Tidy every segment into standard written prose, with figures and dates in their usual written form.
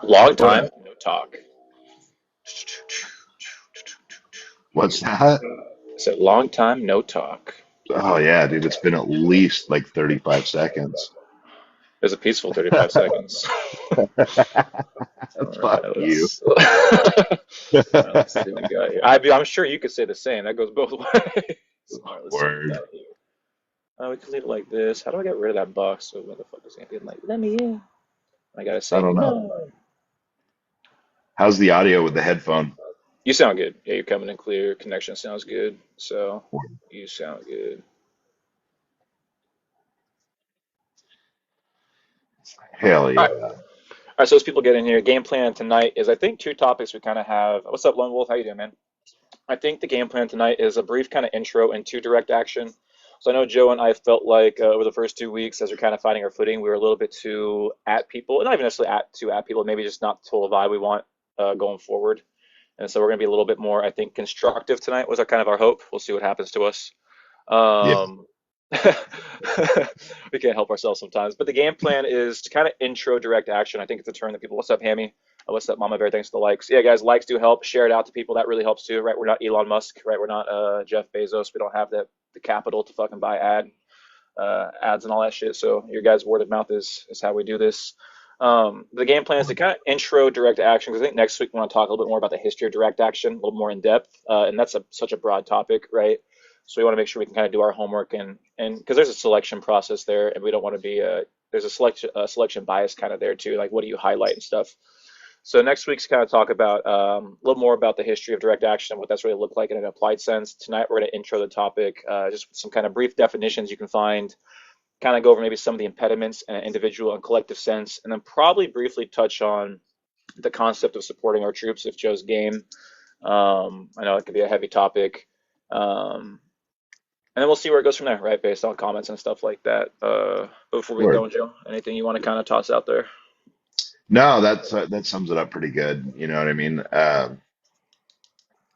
Long What time, up? no talk. What's that? I said long time, no talk. Oh yeah, dude, it's been at least like 35 seconds. It was a peaceful 35 seconds. All right, Fuck you. all right, let's see what we got here. I'm sure you could say the same. That goes both ways. All right, let's see what we Word. got here. We can leave it like this. How do I get rid of that box so motherfuckers can't be like, let me in? I gotta I say don't know. no. How's the audio with the headphone? You sound good. Yeah, you're coming in clear. Connection sounds good. So you sound good. Hell All right. yeah. All right, so as people get in here, game plan tonight is I think two topics we kind of have. What's up, Lone Wolf? How you doing, man? I think the game plan tonight is a brief kind of intro into direct action. So I know Joe and I felt like over the first 2 weeks, as we're kind of finding our footing, we were a little bit too at people, not even necessarily at people, maybe just not the total vibe we want going forward. And so we're going to be a little bit more, I think, constructive tonight was our kind of our hope. We'll see what happens to us. Yeah. Um, we can't help ourselves sometimes. But the game plan is to kind of intro direct action. I think it's a term that people, what's up, Hammy? What's up, Mama Bear? Thanks for the likes. Yeah, guys, likes do help. Share it out to people. That really helps too, right? We're not Elon Musk, right? We're not Jeff Bezos. We don't have the capital to fucking buy ads and all that shit. So your guys' word of mouth is how we do this. The game plan is to kind of intro direct action because I think next week we want to talk a little bit more about the history of direct action, a little more in depth, and that's such a broad topic, right? So we want to make sure we can kind of do our homework and because there's a selection process there, and we don't want to be there's a selection bias kind of there too, like what do you highlight and stuff. So next week's kind of talk about a little more about the history of direct action and what that's really looked like in an applied sense. Tonight we're going to intro the topic, just with some kind of brief definitions you can find, kind of go over maybe some of the impediments in an individual and collective sense, and then probably briefly touch on the concept of supporting our troops if Joe's game. I know it could be a heavy topic. And then we'll see where it goes from there, right? Based on comments and stuff like that. But before we Word. go, Joe, anything you want to kind of toss out there? No, that sums it up pretty good. You know what I mean?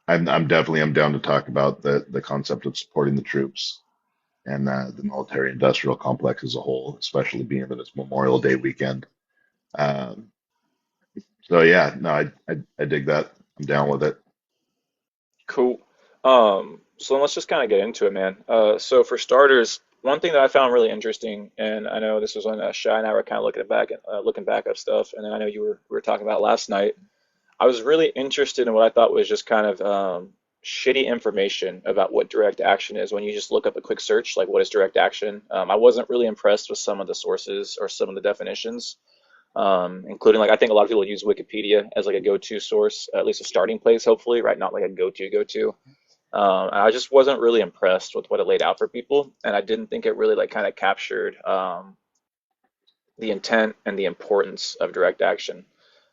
I'm down to talk about the concept of supporting the troops and the military industrial complex as a whole, especially being that it's Memorial Day weekend. Um, so yeah, no, I dig that. I'm down with it. Cool. So then let's just kind of get into it, man. So for starters, one thing that I found really interesting, and I know this was when Shy and I were kind of looking back up stuff, and then I know we were talking about last night. I was really interested in what I thought was just kind of shitty information about what direct action is when you just look up a quick search, like what is direct action. I wasn't really impressed with some of the sources or some of the definitions, including like I think a lot of people use Wikipedia as like a go-to source, at least a starting place, hopefully, right? Not like a go-to. And I just wasn't really impressed with what it laid out for people, and I didn't think it really like kind of captured the intent and the importance of direct action.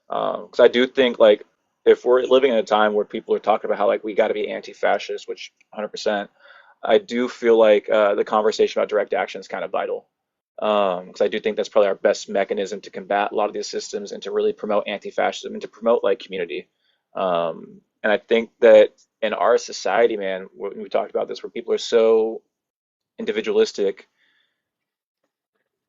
Because I do think like if we're living in a time where people are talking about how like we got to be anti-fascist, which 100%, I do feel like the conversation about direct action is kind of vital. Because I do think that's probably our best mechanism to combat a lot of these systems and to really promote anti-fascism and to promote like community. And I think that in our society, man, we talked about this, where people are so individualistic,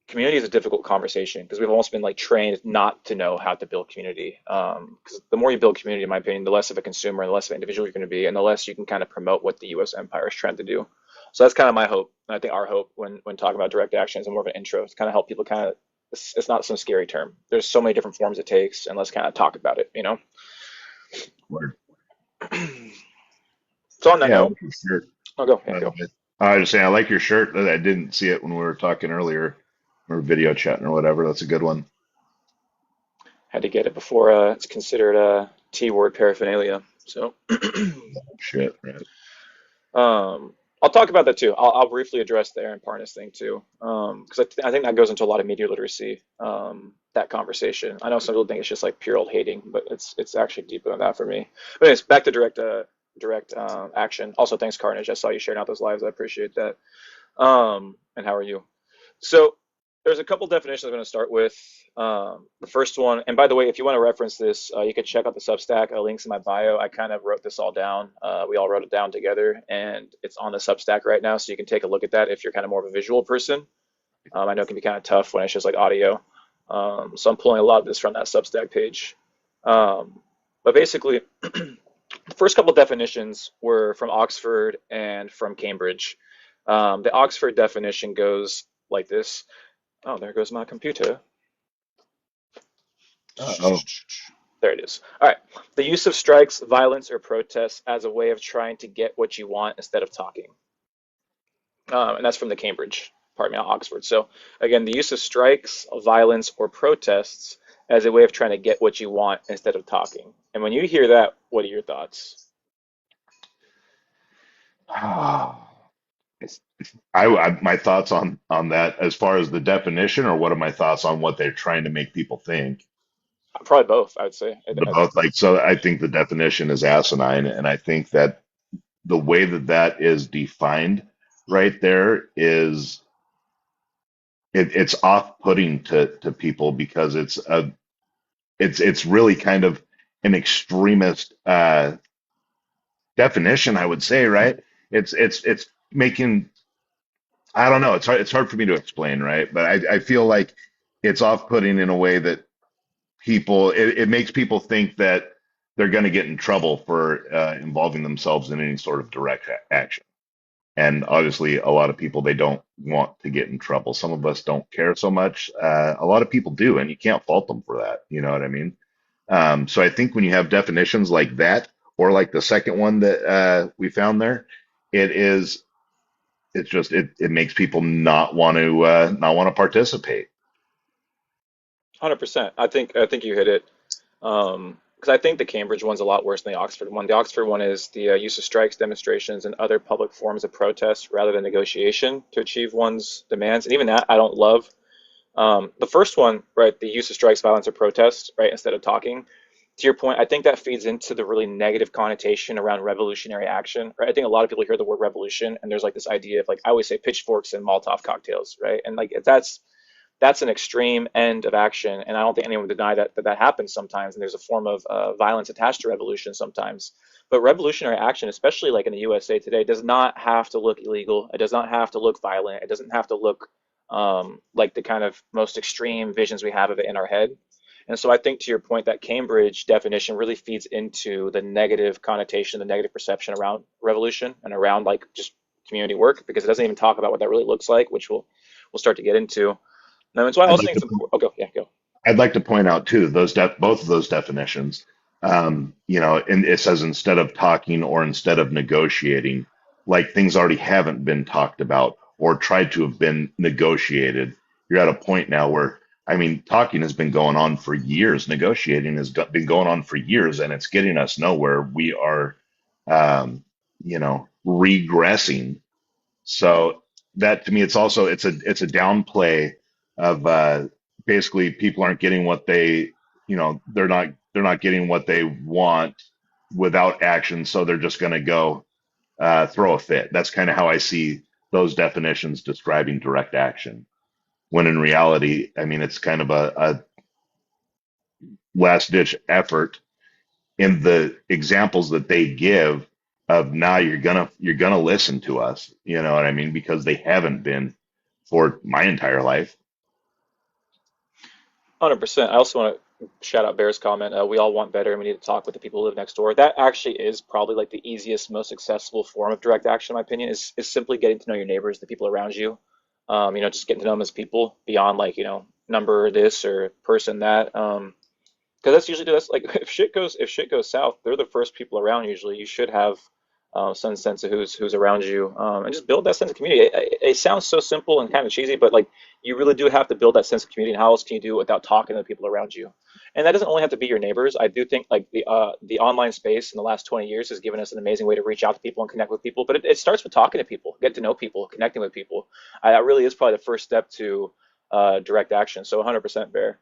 community is a difficult conversation because we've almost been like trained not to know how to build community. Because the more you build community, in my opinion, the less of a consumer and the less of an individual you're going to be, and the less you can kind of promote what the U.S. empire is trying to do. So that's kind of my hope, and I think our hope when talking about direct action is more of an intro to kind of help people kind of. It's not some scary term. There's so many different forms it takes, and let's kind of talk about it. Word. So on that Yeah, I note, like your shirt, I'll go. Yeah, by the go. way. I was just saying, I like your shirt. I didn't see it when we were talking earlier, or video chatting or whatever. That's a good one. Had to get it before it's considered T-word paraphernalia. So. Shit, right? I'll talk about that too. I'll briefly address the Aaron Parnas thing too, because I think that goes into a lot of media literacy. That conversation. I know some people think it's just like pure old hating, but it's actually deeper than that for me. But anyways, back to direct action. Also, thanks Carnage. I saw you sharing out those lives. I appreciate that. And how are you? So there's a couple definitions I'm going to start with. The first one, and by the way, if you want to reference this, you can check out the Substack. Links in my bio. I kind of wrote this all down. We all wrote it down together, and it's on the Substack right now, so you can take a look at that if you're kind of more of a visual person. I know it can be kind of tough when it's just like audio. So I'm pulling a lot of this from that Substack page. But basically, the first couple definitions were from Oxford and from Cambridge. The Oxford definition goes like this. Oh, there goes my computer. Oh, There it is. All right. The use of strikes, violence, or protests as a way of trying to get what you want instead of talking. And that's from the Cambridge, pardon me, not Oxford. So again, the use of strikes, violence, or protests as a way of trying to get what you want instead of talking. And when you hear that, what are your thoughts? it's, my thoughts on that as far as the definition, or what are my thoughts on what they're trying to make people think? Probably both, I would say. The both, like, so I think the definition is asinine, and I think that the way that that is defined right there is it's off-putting to people, because it's really kind of an extremist definition, I would say, right? It's making, I don't know, it's hard for me to explain, right? But I feel like it's off-putting in a way that it makes people think that they're going to get in trouble for involving themselves in any sort of direct action. And obviously, a lot of people, they don't want to get in trouble. Some of us don't care so much. A lot of people do, and you can't fault them for that. You know what I mean? So I think when you have definitions like that, or like the second one that we found there, it is it makes people not want to participate. 100%. I think you hit it. Because I think the Cambridge one's a lot worse than the Oxford one. The Oxford one is the use of strikes, demonstrations, and other public forms of protest rather than negotiation to achieve one's demands. And even that I don't love. The first one, right, the use of strikes, violence, or protest, right, instead of talking. To your point, I think that feeds into the really negative connotation around revolutionary action, right? I think a lot of people hear the word revolution and there's like this idea of like I always say pitchforks and Molotov cocktails, right? And like that's an extreme end of action, and I don't think anyone would deny that happens sometimes, and there's a form of violence attached to revolution sometimes. But revolutionary action, especially like in the USA today, does not have to look illegal. It does not have to look violent. It doesn't have to look like the kind of most extreme visions we have of it in our head. And so I think to your point, that Cambridge definition really feeds into the negative connotation, the negative perception around revolution and around like just community work, because it doesn't even talk about what that really looks like, which we'll start to get into. No, and so I I'd also like think it's to important. Oh, go, yeah, go. I'd like to point out too, both of those definitions. And it says instead of talking or instead of negotiating, like things already haven't been talked about or tried to have been negotiated. You're at a point now where, I mean, talking has been going on for years, negotiating has been going on for years, and it's getting us nowhere. We are, regressing. So that, to me, it's a downplay of basically people aren't getting what they're not getting what they want without action, so they're just going to go throw a fit. That's kind of how I see those definitions describing direct action. When in reality, I mean, it's kind of a last ditch effort in the examples that they give of, now you're gonna listen to us, you know what I mean, because they haven't been for my entire life. 100%. I also want to shout out Bear's comment. We all want better, and we need to talk with the people who live next door. That actually is probably like the easiest, most accessible form of direct action, in my opinion, is simply getting to know your neighbors, the people around you. Just getting to know them as people beyond like, number this or person that. Because that's like if shit goes south, they're the first people around usually. You should have some sense of who's around you, and just build that sense of community. It sounds so simple and kind of cheesy, but like you really do have to build that sense of community. And how else can you do it without talking to the people around you? And that doesn't only have to be your neighbors. I do think like the online space in the last 20 years has given us an amazing way to reach out to people and connect with people. But it starts with talking to people, get to know people, connecting with people. That really is probably the first step to direct action. So 100% Bear.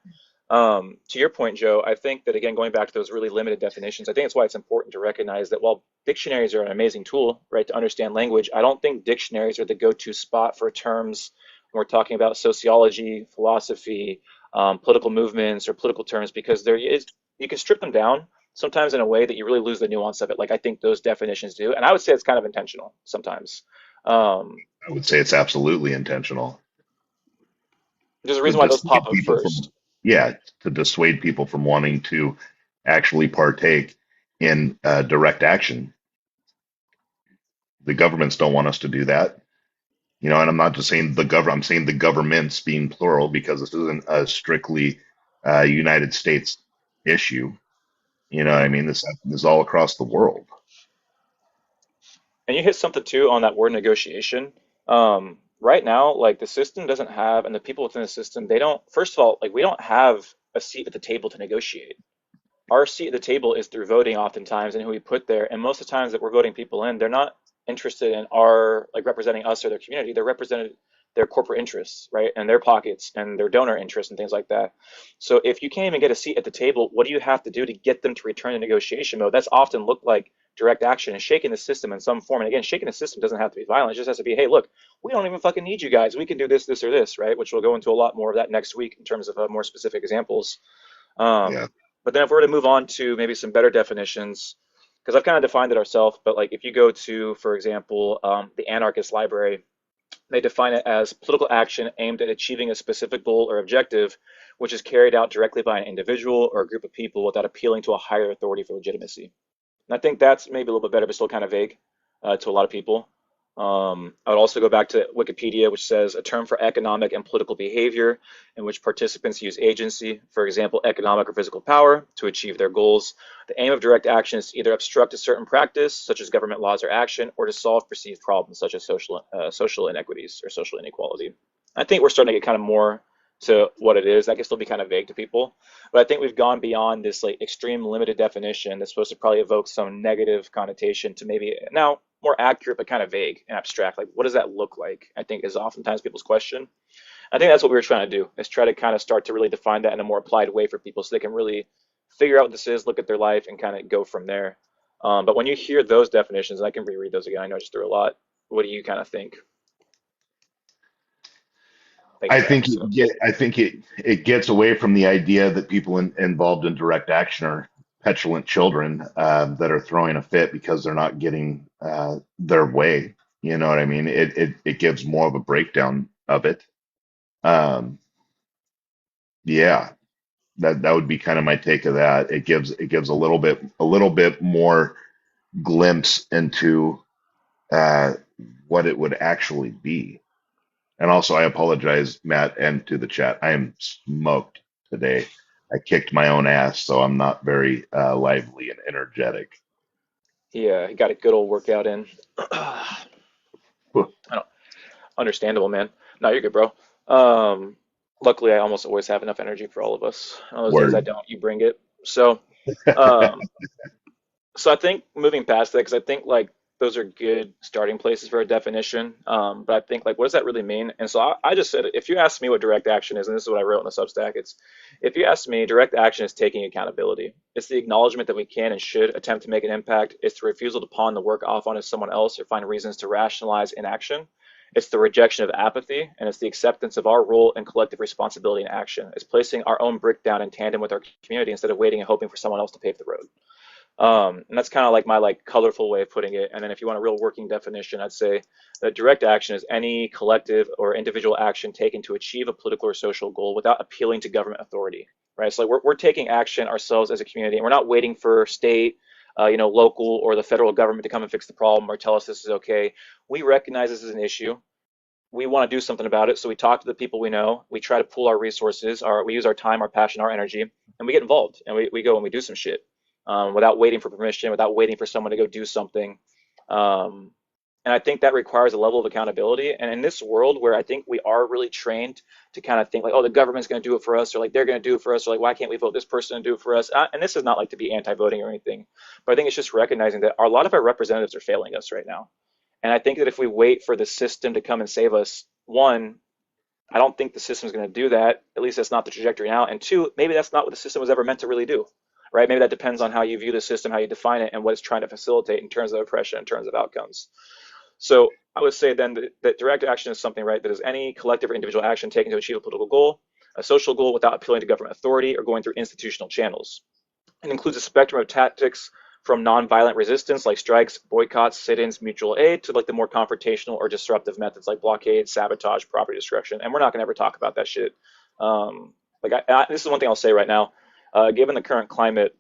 To your point, Joe, I think that again, going back to those really limited definitions, I think it's why it's important to recognize that while dictionaries are an amazing tool, right, to understand language, I don't think dictionaries are the go-to spot for terms when we're talking about sociology, philosophy, political movements, or political terms, because you can strip them down sometimes in a way that you really lose the nuance of it. Like I think those definitions do, and I would say it's kind of intentional sometimes. Um, I would say it's absolutely intentional. there's a To reason why those dissuade pop up people from first. yeah, to dissuade people from wanting to actually partake in direct action. The governments don't want us to do that. You know, and I'm not just saying the government, I'm saying the governments being plural because this isn't a strictly United States issue. You know what I Hmm. mean? This is all across the world. And you hit something too on that word negotiation. Right now, like the system doesn't have, and the people within the system, they don't, first of all, like we don't have a seat at the table to negotiate. Our seat at the table is through voting oftentimes and who we put there. And most of the times that we're voting people in, they're not interested in our like representing us or their community. They're represented their corporate interests, right? And their pockets and their donor interests and things like that. So if you can't even get a seat at the table, what do you have to do to get them to return to negotiation mode? That's often looked like direct action and shaking the system in some form. And again, shaking the system doesn't have to be violent. It just has to be, hey, look, we don't even fucking need you guys. We can do this, this, or this, right? Which we'll go into a lot more of that next week in terms of more specific examples. Yeah. But then if we were to move on to maybe some better definitions, because I've kind of defined it ourselves, but like if you go to, for example, the Anarchist Library, they define it as political action aimed at achieving a specific goal or objective, which is carried out directly by an individual or a group of people without appealing to a higher authority for legitimacy. And I think that's maybe a little bit better, but still kind of vague to a lot of people. I would also go back to Wikipedia, which says a term for economic and political behavior in which participants use agency, for example, economic or physical power, to achieve their goals. The aim of direct action is to either obstruct a certain practice, such as government laws or action, or to solve perceived problems, such as social inequities or social inequality. I think we're starting to get kind of more to what it is. That can still be kind of vague to people, but I think we've gone beyond this like extreme limited definition that's supposed to probably evoke some negative connotation to maybe now more accurate but kind of vague and abstract. Like, what does that look like? I think is oftentimes people's question. I think that's what we were trying to do is try to kind of start to really define that in a more applied way for people so they can really figure out what this is, look at their life, and kind of go from there. But when you hear those definitions, and I can reread those again. I know I just threw a lot. What do you kind of think? Thanks I for think asking. So, I think it gets away from the idea that people involved in direct action are petulant children that are throwing a fit because they're not getting their way. You know what I mean? It gives more of a breakdown of it. Um, yeah, that would be kind of my take of that. It gives a little bit more glimpse into uh, what it would actually be. And also, I apologize, Matt, and to the chat. I am smoked today. I kicked my own ass, so I'm not very lively and energetic. yeah, you got a good old workout in. I don't understandable, man. No, you're good, bro. Um, Luckily, I almost always have enough energy for all of us. On those days I Word. don't, you bring it. Um, so I think moving past that, because I think like those are good starting places for a definition. But I think like, what does that really mean? And so I just said, if you ask me what direct action is, and this is what I wrote in the Substack, it's if you ask me, direct action is taking accountability. It's the acknowledgement that we can and should attempt to make an impact. It's the refusal to pawn the work off onto someone else or find reasons to rationalize inaction. It's the rejection of apathy, and it's the acceptance of our role and collective responsibility in action. It's placing our own brick down in tandem with our community instead of waiting and hoping for someone else to pave the road. And that's kind of like my like colorful way of putting it. And then if you want a real working definition, I'd say that direct action is any collective or individual action taken to achieve a political or social goal without appealing to government authority, right? So like we're taking action ourselves as a community, and we're not waiting for state, local or the federal government to come and fix the problem or tell us this is okay. We recognize this is an issue. We want to do something about it. So we talk to the people we know. We try to pool our resources, we use our time, our passion, our energy, and we get involved and we go and we do some shit without waiting for permission, without waiting for someone to go do something. Um, and I think that requires a level of accountability. And in this world where I think we are really trained to kind of think like, oh, the government's going to do it for us, or like they're going to do it for us, or like, why can't we vote this person to do it for us? And this is not like to be anti-voting or anything, but I think it's just recognizing that a lot of our representatives are failing us right now. And I think that if we wait for the system to come and save us, one, I don't think the system is going to do that. At least that's not the trajectory now. And two, maybe that's not what the system was ever meant to really do, right? Maybe that depends on how you view the system, how you define it, and what it's trying to facilitate in terms of oppression, in terms of outcomes. So I would say then that direct action is something, right, that is any collective or individual action taken to achieve a political goal, a social goal without appealing to government authority or going through institutional channels. It includes a spectrum of tactics from nonviolent resistance like strikes, boycotts, sit-ins, mutual aid to like the more confrontational or disruptive methods like blockade, sabotage, property destruction. And we're not going to ever talk about that shit. Like this is one thing I'll say right now. Given the current climate,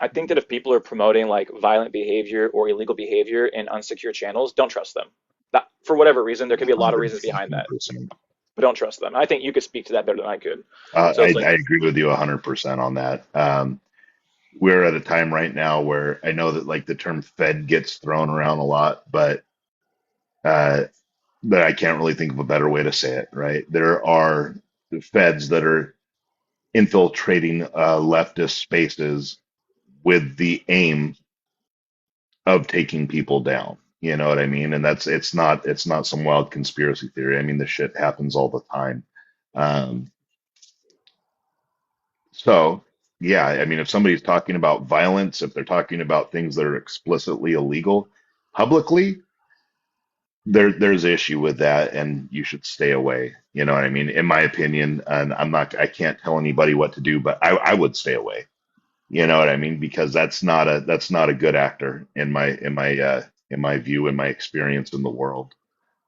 I think that if people are promoting like violent behavior or illegal behavior in unsecure channels, don't trust them. That, for whatever reason, there could be a lot of reasons behind that, 100%. but don't trust them. I think you could speak to that better than I could. So I, it's like, I agree with you 100% on that. We're at a time right now where I know that like the term Fed gets thrown around a lot, uh, but I can't really think of a better way to say it, right? There are Feds that are infiltrating leftist spaces with the aim of taking people down. You know what I mean? And that's it's not some wild conspiracy theory. I mean, this shit happens all the time. Um, so yeah, I mean, if somebody's talking about violence, if they're talking about things that are explicitly illegal publicly, there's issue with that, and you should stay away. You know what I mean? In my opinion, and I can't tell anybody what to do, but I would stay away. You know what I mean? Because that's not a good actor in my view, in my experience in the world.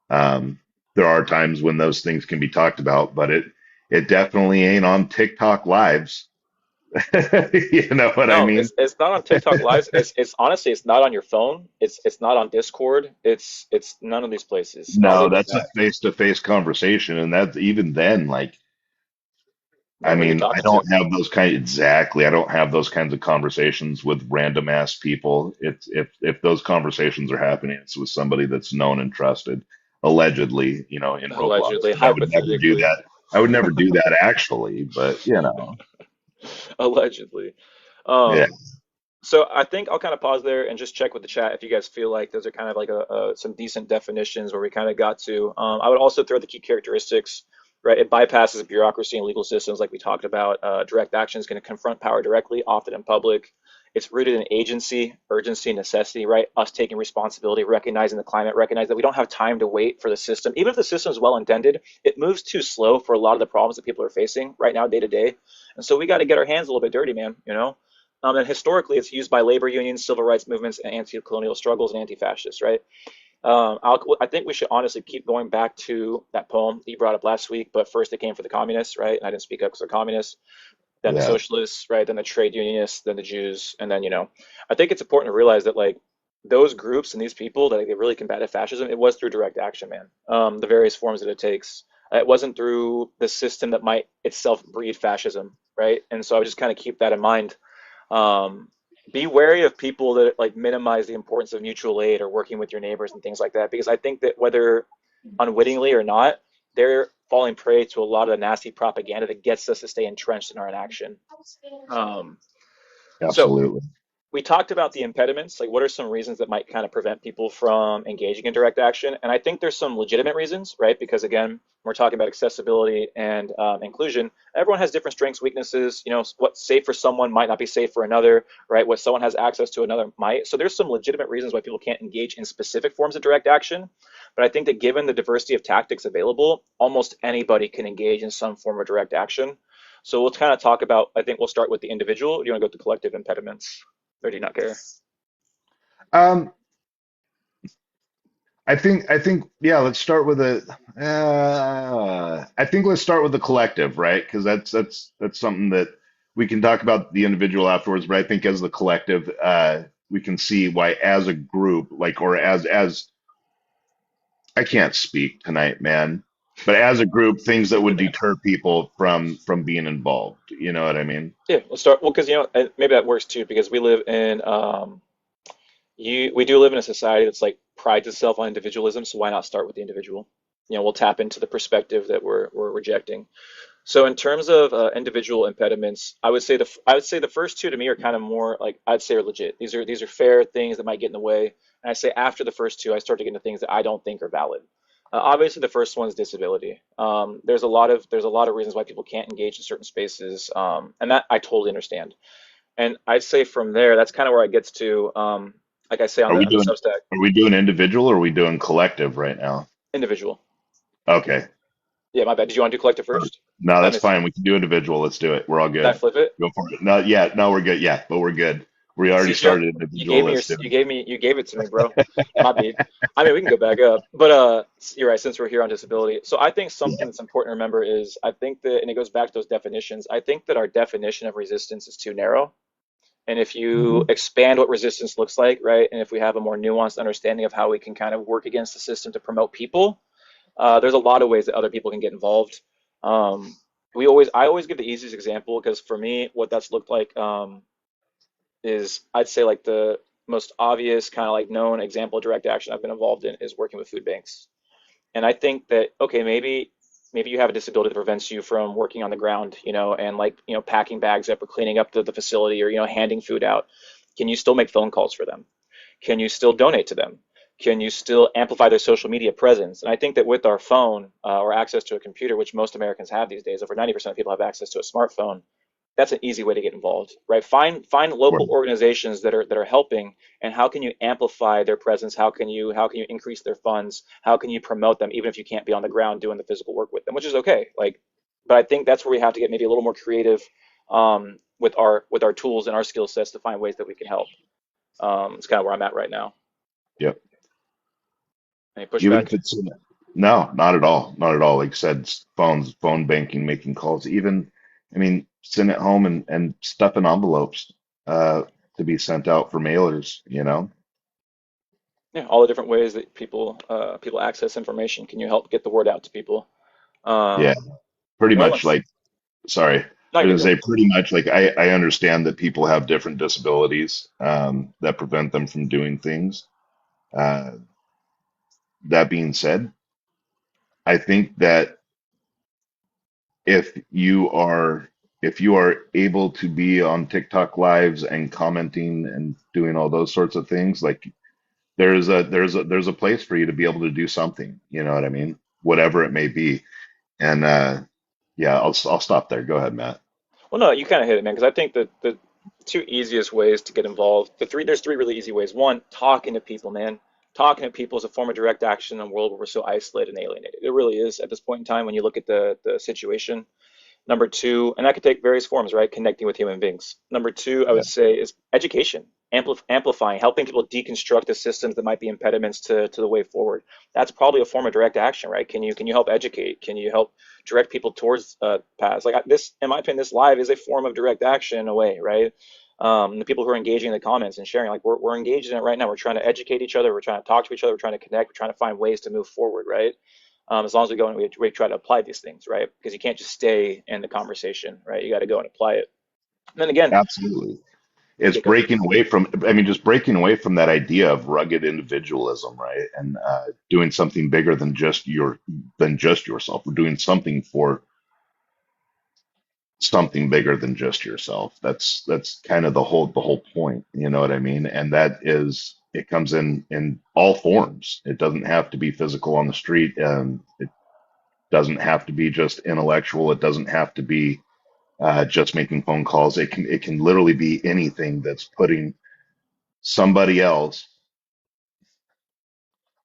Um, there are times when those things can be talked about, but it definitely ain't on TikTok lives. You know what I no, mean? it's not on TikTok Lives. It's honestly, it's not on your phone. It's not on Discord. It's none of these places. I'll No, leave it at that's a that. face-to-face conversation, and that's even then, like, I Yeah, who are you mean, I talking to? don't have those kind exactly. I don't have those kinds of conversations with random ass people. It's if those conversations are happening, it's with somebody that's known and trusted, allegedly, in Roblox. Allegedly, But I would never do hypothetically, that. I would never do that actually, but allegedly. yeah, Um, So I think I'll kind of pause there and just check with the chat if you guys feel like those are kind of like some decent definitions where we kind of got to. I would also throw the key characteristics, right? It bypasses bureaucracy and legal systems like we talked about. Direct action is going to confront power directly, often in public. It's rooted in agency, urgency, necessity, right? Us taking responsibility, recognizing the climate, recognize that we don't have time to wait for the system. Even if the system is well intended, it moves too slow for a lot of the problems that people are facing right now, day to day. And so we got to get our hands a little bit dirty, man, you know? And historically, it's used by labor unions, civil rights movements, and anti-colonial struggles and anti-fascists, right? I think we should honestly keep going back to that poem that you brought up last week, but first it came for the communists, right? And I didn't speak up because they're communists, then the yeah, socialists, right? Then the trade unionists, then the Jews, and then, I think it's important to realize that, like, those groups and these people that, like, they really combated fascism, it was through direct action, man. The various forms that it takes. It wasn't through the system that might itself breed fascism, right? And so I would just kind of keep that in mind. um, be wary of people that like minimize the importance of mutual aid or working with your neighbors and things like that, because I think that whether unwittingly or not, they're falling prey to a lot of the nasty propaganda that gets us to stay entrenched in our inaction. Um, so absolutely. we talked about the impediments, like what are some reasons that might kind of prevent people from engaging in direct action? And I think there's some legitimate reasons, right? Because again, we're talking about accessibility and inclusion. Everyone has different strengths, weaknesses. What's safe for someone might not be safe for another, right? What someone has access to, another might. So there's some legitimate reasons why people can't engage in specific forms of direct action. But I think that given the diversity of tactics available, almost anybody can engage in some form of direct action. So we'll kind of talk about, I think we'll start with the individual. Do you want to go to collective impediments? Or do you not care? Um, I think yeah. Let's start with the. I think let's start with the collective, right? Because that's something that we can talk about the individual afterwards. But I think as the collective, we can see why as a group, like or as I can't speak tonight, man. But as a group, things You're that would good, man. deter people from being involved. You know what I mean? Yeah, let's start. Well, because and maybe that works too, because we live in we do live in a society that's like prides itself on individualism. So why not start with the individual? We'll tap into the perspective that we're rejecting. So in terms of individual impediments, I would say the first two to me are kind of more like I'd say are legit. These are fair things that might get in the way. And I say after the first two, I start to get into things that I don't think are valid. Obviously, the first one is disability. There's a lot of reasons why people can't engage in certain spaces, and that I totally understand. And I'd say from there, that's kind of where it gets to, like I say on Are we the doing Substack, are we doing individual or are we doing collective right now? individual. Okay. Yeah, my bad. Did you want to do collective first? No, I that's missed. fine. We can do individual. Let's do it. We're all Did I good. flip it? Go for it. No, yeah, no, we're good. Yeah, but we're good. We already See, started individualistic. you gave it to me, bro. My bad. I mean, we can go back up, but you're right. Since we're here on disability, so I think something Yeah. that's important to remember is I think that, and it goes back to those definitions. I think that our definition of resistance is too narrow. And if you Mhm. expand what resistance looks like, right, and if we have a more nuanced understanding of how we can kind of work against the system to promote people, there's a lot of ways that other people can get involved. Um, I always give the easiest example because for me, what that's looked like is I'd say like the most obvious kind of like known example of direct action I've been involved in is working with food banks. And I think that okay, maybe you have a disability that prevents you from working on the ground, and like packing bags up or cleaning up the facility or handing food out. Can you still make phone calls for them? Can you still donate to them? Can you still amplify their social media presence? And I think that with our phone or access to a computer, which most Americans have these days, over 90% of people have access to a smartphone. That's an easy way to get involved, right? Find local Well, organizations that are helping, and how can you amplify their presence? How can you increase their funds? How can you promote them, even if you can't be on the ground doing the physical work with them, which is okay. Like, but I think that's where we have to get maybe a little more creative with our tools and our skill sets to find ways that we can help. It's kind of where I'm at right now. yep. Any Even pushback? if it's no, not at all, not at all. Like I said, phones, phone banking, making calls. Even, I mean, send it home and stuff in envelopes uh, to be sent out for mailers. You know. Yeah, all the different ways that people access information. Can you help get the word out to people? Yeah. Um, Pretty one of much those. like. Sorry, I No, was you're gonna good. say pretty much like I understand that people have different disabilities that prevent them from doing things. Uh, that being said, I think that if you are if you are able to be on TikTok lives and commenting and doing all those sorts of things, like there's a place for you to be able to do something. You know what I mean? Whatever it may be. And yeah, I'll stop there. Go ahead, Matt. Well, no, you kind of hit it, man, because I think that the two easiest ways to get involved, there's three really easy ways. One, talking to people, man. Talking to people is a form of direct action in a world where we're so isolated and alienated. It really is at this point in time when you look at the situation. Number two, and that could take various forms, right? Connecting with human beings. Number two, I Yeah, would say, is education, amplifying, helping people deconstruct the systems that might be impediments to the way forward. That's probably a form of direct action, right? Can you help educate? Can you help direct people towards paths? Like this, in my opinion, this live is a form of direct action in a way, right? The people who are engaging in the comments and sharing, like we're engaged in it right now. We're trying to educate each other. We're trying to talk to each other. We're trying to connect. We're trying to find ways to move forward, right? As long as we go and we try to apply these things, right? Because you can't just stay in the conversation, right? You got to go and apply it. And then again, absolutely. It's yeah, go for it. breaking away from, I mean, just breaking away from that idea of rugged individualism, right? And doing something bigger than just yourself. We're doing something for something bigger than just yourself. That's kind of the whole point. You know what I mean? And that is it comes in all forms. It doesn't have to be physical on the street. It doesn't have to be just intellectual. It doesn't have to be just making phone calls. It can literally be anything that's putting somebody else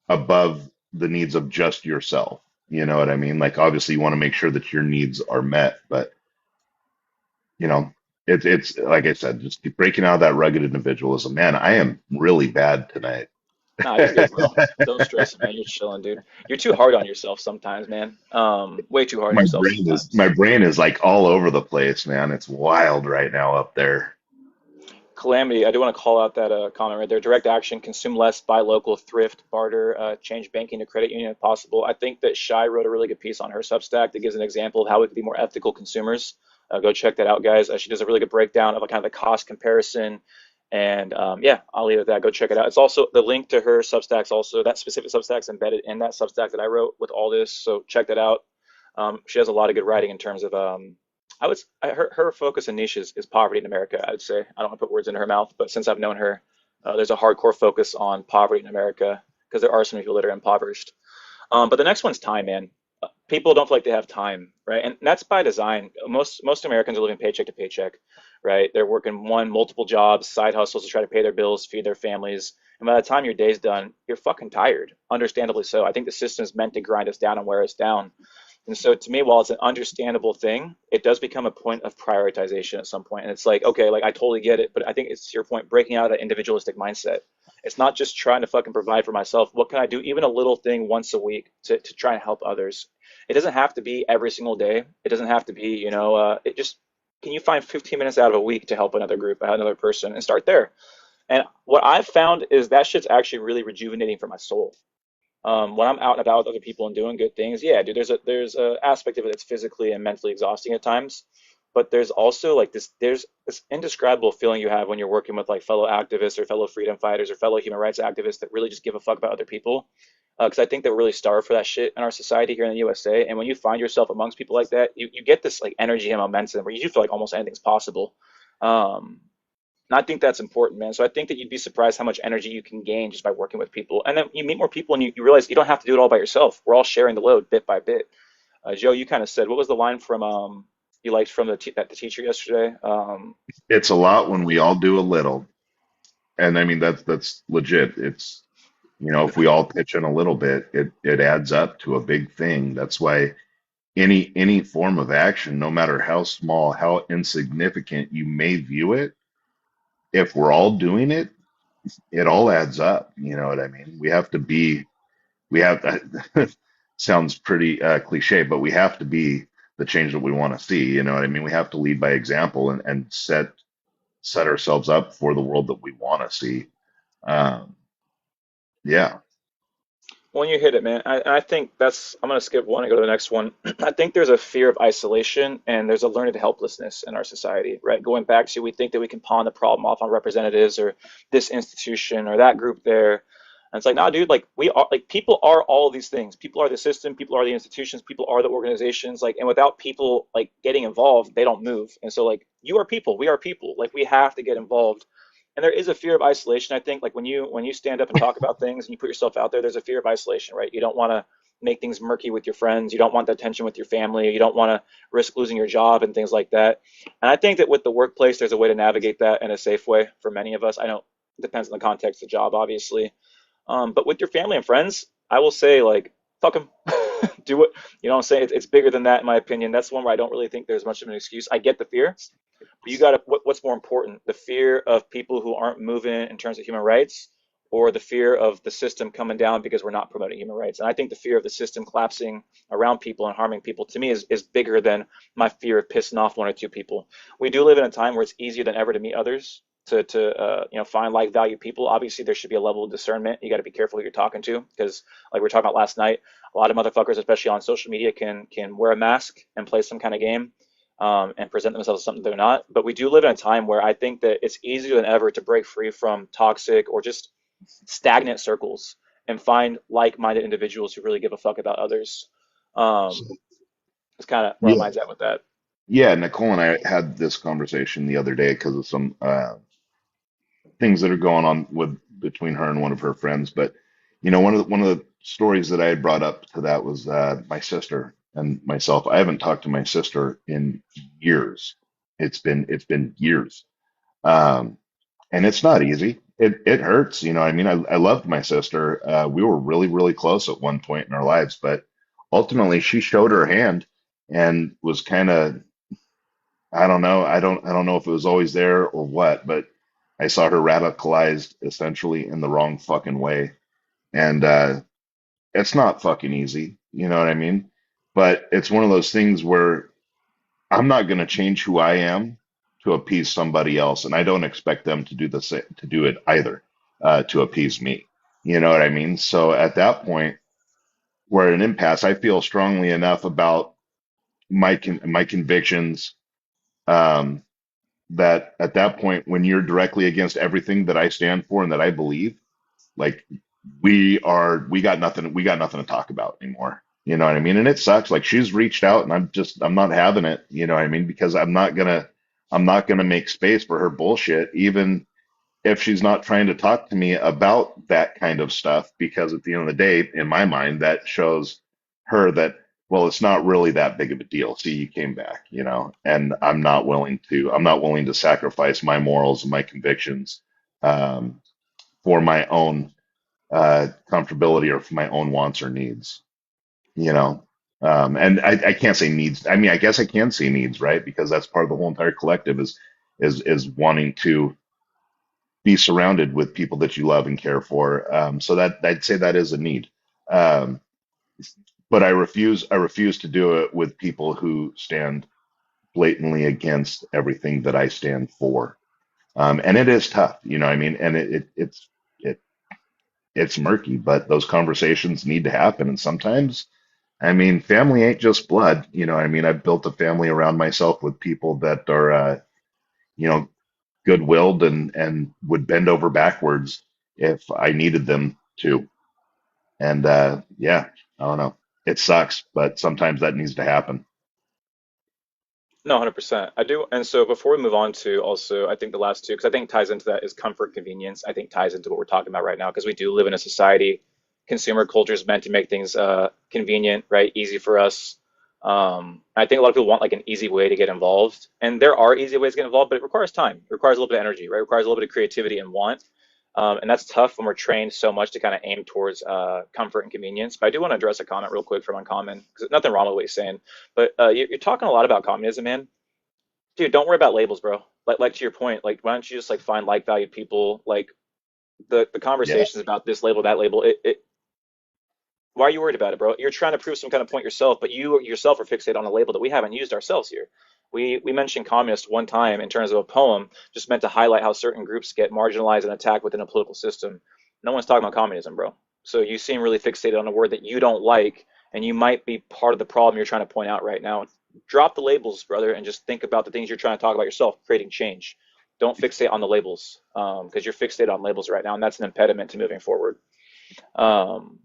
above the needs of just yourself. You know what I mean? Like obviously you want to make sure that your needs are met, but you know, it's like I said, just keep breaking out of that rugged individualism. Man, I am really bad tonight. Nah, you're good, bro. Don't stress it, man. You're chilling, dude. You're too hard on yourself sometimes, man. Way too hard on My yourself brain is my sometimes. brain is like all over the place, man. It's wild right now up there. Calamity, I do want to call out that comment right there. Direct action, consume less, buy local, thrift, barter, change banking to credit union if possible. I think that Shai wrote a really good piece on her Substack that gives an example of how we could be more ethical consumers. Go check that out, guys. She does a really good breakdown of a kind of the cost comparison. And yeah, I'll leave it at that. Go check it out. It's also the link to her Substack's also that specific Substack's embedded in that Substack that I wrote with all this. So check that out. She has a lot of good writing in terms of her focus and niche is poverty in America. I would say I don't want to put words in her mouth, but since I've known her, there's a hardcore focus on poverty in America because there are so many people that are impoverished. But the next one's time, man. People don't feel like they have time, right? And that's by design. Most Americans are living paycheck to paycheck, right? They're working multiple jobs, side hustles to try to pay their bills, feed their families. And by the time your day's done, you're fucking tired. Understandably so. I think the system is meant to grind us down and wear us down. And so to me, while it's an understandable thing, it does become a point of prioritization at some point. And it's like, okay, like I totally get it, but I think it's to your point, breaking out of that individualistic mindset. It's not just trying to fucking provide for myself. What can I do? Even a little thing once a week to try and help others. It doesn't have to be every single day. It doesn't have to be, it just, can you find 15 minutes out of a week to help another group, another person, and start there? And what I've found is that shit's actually really rejuvenating for my soul. When I'm out and about with other people and doing good things, yeah, dude, there's a aspect of it that's physically and mentally exhausting at times, but there's also like this indescribable feeling you have when you're working with like fellow activists or fellow freedom fighters or fellow human rights activists that really just give a fuck about other people. Because I think they're really starved for that shit in our society here in the USA. And when you find yourself amongst people like that, you get this like energy and momentum where you do feel like almost anything's possible. Um, and I think that's important, man. So I think that you'd be surprised how much energy you can gain just by working with people. And then you meet more people and you realize you don't have to do it all by yourself. We're all sharing the load bit by bit. Joe, you kind of said, what was the line from you liked from the teacher yesterday? It's a lot when we all do a little, and I mean that's legit. It's if we all pitch in a little bit, it adds up to a big thing. That's why any form of action, no matter how small, how insignificant you may view it, if we're all doing it, it all adds up. You know what I mean? We have sounds pretty cliche, but we have to be the change that we want to see. You know what I mean? We have to lead by example and set ourselves up for the world that we want to see. Um, yeah. When you hit it, man, I think I'm going to skip one and go to the next one. I think there's a fear of isolation and there's a learned helplessness in our society, right? Going back to, we think that we can pawn the problem off on representatives or this institution or that group there. And it's like, nah, dude, like we are, like people are all of these things. People are the system, people are the institutions, people are the organizations. Like, and without people like getting involved, they don't move. And so like you are people, we are people. Like we have to get involved, and there is a fear of isolation. I think like when you stand up and talk about things and you put yourself out there, there's a fear of isolation, right? You don't want to make things murky with your friends, you don't want the tension with your family, you don't want to risk losing your job and things like that. And I think that with the workplace there's a way to navigate that in a safe way for many of us. I know it depends on the context of the job, obviously. But with your family and friends, I will say like fuck them. Do it. You know what I'm saying? It's bigger than that in my opinion. That's one where I don't really think there's much of an excuse. I get the fear, but you got to, what's more important, the fear of people who aren't moving in terms of human rights, or the fear of the system coming down because we're not promoting human rights? And I think the fear of the system collapsing around people and harming people to me is bigger than my fear of pissing off one or two people. We do live in a time where it's easier than ever to meet others, to find like value people. Obviously there should be a level of discernment. You got to be careful who you're talking to, because like we were talking about last night, a lot of motherfuckers, especially on social media, can wear a mask and play some kind of game, and present themselves as something they're not. But we do live in a time where I think that it's easier than ever to break free from toxic or just stagnant circles and find like-minded individuals who really give a fuck about others. Um, it's kind of where my Yeah. mind's at with that. Yeah. Nicole and I had this conversation the other day because of some things that are going on with between her and one of her friends. But one of the stories that I had brought up to that was my sister and myself. I haven't talked to my sister in years. It's been years, um, and it's not easy. It hurts. I mean, I loved my sister. We were really really close at one point in our lives, but ultimately she showed her hand and was kind of, I don't know. I don't know if it was always there or what, but I saw her radicalized essentially in the wrong fucking way. And it's not fucking easy, you know what I mean? But it's one of those things where I'm not going to change who I am to appease somebody else, and I don't expect them to do the same, to do it either, to appease me. You know what I mean? So at that point, we're at an impasse. I feel strongly enough about my convictions, um, that at that point, when you're directly against everything that I stand for and that I believe, like we got nothing to talk about anymore. You know what I mean? And it sucks. Like she's reached out and I'm not having it, you know what I mean? Because I'm not gonna make space for her bullshit, even if she's not trying to talk to me about that kind of stuff, because at the end of the day, in my mind, that shows her that, well, it's not really that big of a deal. See, you came back, and I'm not willing to sacrifice my morals and my convictions, um, for my own comfortability or for my own wants or needs, you know. And I can't say needs. I mean, I guess I can say needs, right? Because that's part of the whole entire collective is wanting to be surrounded with people that you love and care for. So that I'd say that is a need. Um, but I refuse to do it with people who stand blatantly against everything that I stand for. And it is tough, you know what I mean? And it it's murky, but those conversations need to happen. And sometimes, I mean, family ain't just blood, you know what I mean? I've built a family around myself with people that are you know, good-willed and would bend over backwards if I needed them to. And yeah, I don't know. It sucks, but sometimes that needs to happen. No, 100%. I do. And so before we move on to also, I think the last two, because I think ties into that is comfort, convenience. I think ties into what we're talking about right now, because we do live in a society, consumer culture is meant to make things convenient, right? Easy for us. I think a lot of people want like an easy way to get involved. And there are easy ways to get involved, but it requires time. It requires a little bit of energy, right? It requires a little bit of creativity and want. And that's tough when we're trained so much to kind of aim towards comfort and convenience. But I do want to address a comment real quick from Uncommon, because nothing wrong with what he's saying. But you're talking a lot about communism, man. Dude, don't worry about labels, bro. Like to your point, like why don't you just like find like valued people? Like the Yeah. conversations about this label, that label. Why are you worried about it, bro? You're trying to prove some kind of point yourself, but you yourself are fixated on a label that we haven't used ourselves here. We mentioned communist one time in terms of a poem, just meant to highlight how certain groups get marginalized and attacked within a political system. No one's talking about communism, bro. So you seem really fixated on a word that you don't like, and you might be part of the problem you're trying to point out right now. Drop the labels, brother, and just think about the things you're trying to talk about yourself, creating change. Don't fixate on the labels, because you're fixated on labels right now, and that's an impediment to moving forward. Um,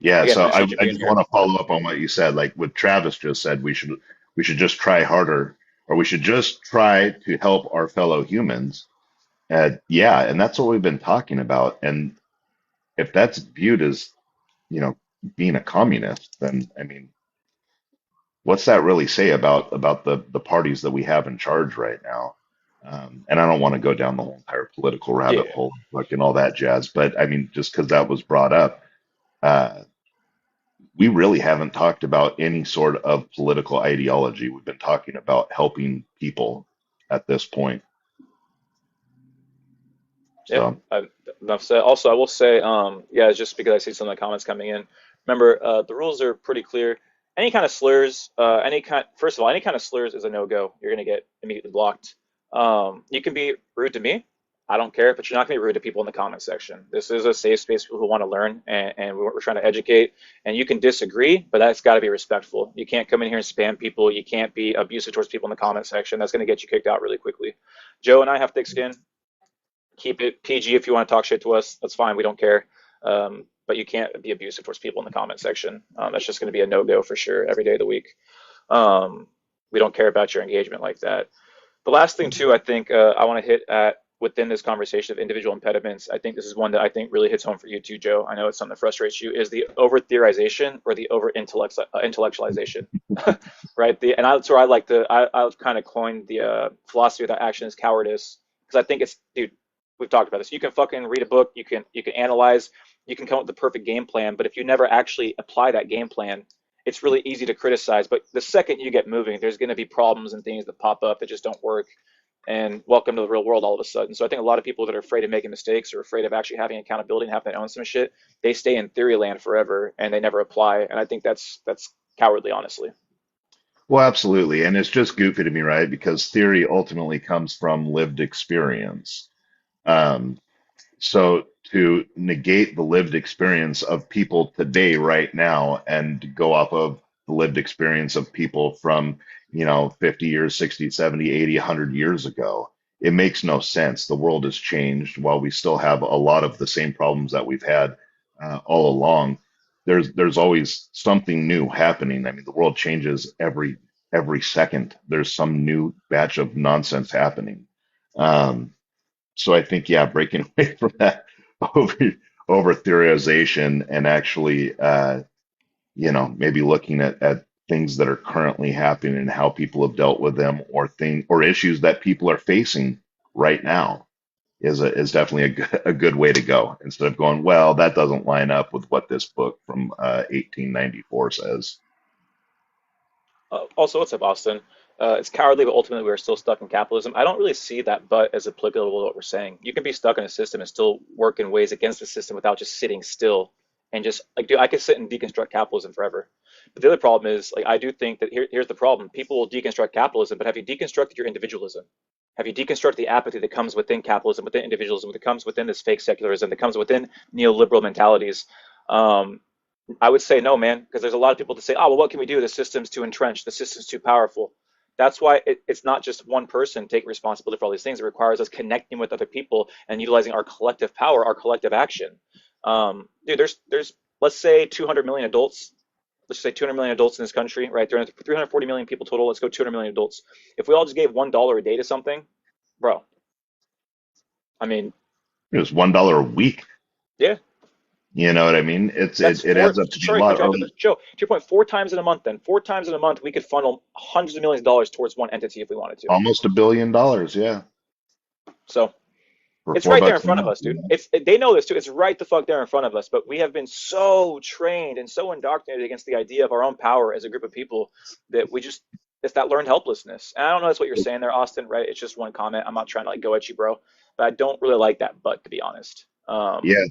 Yeah, Again, so I, appreciate you I being just want here. to follow up on what you said. Like what Travis just said, we should just try harder, or we should just try to help our fellow humans. Yeah, and that's what we've been talking about. And if that's viewed as, you know, being a communist, then I mean, what's that really say about the parties that we have in charge right now? And I don't want to go down the whole entire political rabbit Yeah. hole, like and all that jazz. But I mean, just because that was brought up. Uh, we really haven't talked about any sort of political ideology. We've been talking about helping people at this point. Yeah, So, enough said. Also, I will say, yeah, just because I see some of the comments coming in. Remember, the rules are pretty clear. Any kind of slurs, first of all, any kind of slurs is a no-go. You're gonna get immediately blocked. You can be rude to me. I don't care, but you're not gonna be rude to people in the comment section. This is a safe space for people who want to learn, and we're trying to educate. And you can disagree, but that's got to be respectful. You can't come in here and spam people. You can't be abusive towards people in the comment section. That's gonna get you kicked out really quickly. Joe and I have thick skin. Keep it PG if you want to talk shit to us. That's fine. We don't care. But you can't be abusive towards people in the comment section. That's just going to be a no go for sure every day of the week. Um, we don't care about your engagement like that. The last thing too, I think I want to hit at within this conversation of individual impediments. I think this is one that I think really hits home for you too, Joe. I know it's something that frustrates you. Is the over theorization or the over intellectualization, right? That's where I like to. I've kind of coined the philosophy that action is cowardice because I think it's, dude. We've talked about this. You can fucking read a book. You can analyze. You can come up with the perfect game plan. But if you never actually apply that game plan, it's really easy to criticize. But the second you get moving, there's going to be problems and things that pop up that just don't work. And welcome to the real world all of a sudden. So I think a lot of people that are afraid of making mistakes or afraid of actually having accountability and having to own some shit, they stay in theory land forever and they never apply. And I think that's cowardly, honestly. well, absolutely. And it's just goofy to me, right? Because theory ultimately comes from lived experience. Um, So to negate the lived experience of people today, right now, and go off of the lived experience of people from, 50 years, 60, 70, 80, 100 years ago, it makes no sense. The world has changed while we still have a lot of the same problems that we've had all along. There's always something new happening. I mean, the world changes every second. There's some new batch of nonsense happening. Um, so I think, yeah, breaking away from that over over theorization and actually, maybe looking at things that are currently happening and how people have dealt with them, or issues that people are facing right now is definitely a good way to go, instead of going, well, that doesn't line up with what this book from 1894 says. Also, what's up, Austin? It's cowardly, but ultimately we're still stuck in capitalism. I don't really see that but as applicable to what we're saying. You can be stuck in a system and still work in ways against the system without just sitting still and just like, dude, I could sit and deconstruct capitalism forever. But the other problem is, like, I do think that here's the problem. People will deconstruct capitalism, but have you deconstructed your individualism? Have you deconstructed the apathy that comes within capitalism, within individualism, that comes within this fake secularism, that comes within neoliberal mentalities? Um, I would say no, man, because there's a lot of people that say, oh, well, what can we do? The system's too entrenched. The system's too powerful. That's why it's not just one person taking responsibility for all these things. It requires us connecting with other people and utilizing our collective power, our collective action. Dude, there's let's say 200 million adults. Let's just say 200 million adults in this country, right? 340 million people total. Let's go 200 million adults. If we all just gave $1 a day to something, bro, I mean, It was $1 a week. yeah, You know what I mean? that's It four. adds up to be a Sorry, cut lot. you Or off there, Joe. To your point, 4 times in a month. Then 4 times in a month, we could funnel hundreds of millions of dollars towards one entity if we wanted to. almost $1 billion, yeah, So for it's four right there in bucks a front of month. us, You dude. know? They know this too. It's right the fuck there in front of us. But we have been so trained and so indoctrinated against the idea of our own power as a group of people that we just it's that learned helplessness. And I don't know that's what you're saying there, Austin. Right? It's just one comment. I'm not trying to like go at you, bro. But I don't really like that. But to be honest, Yeah.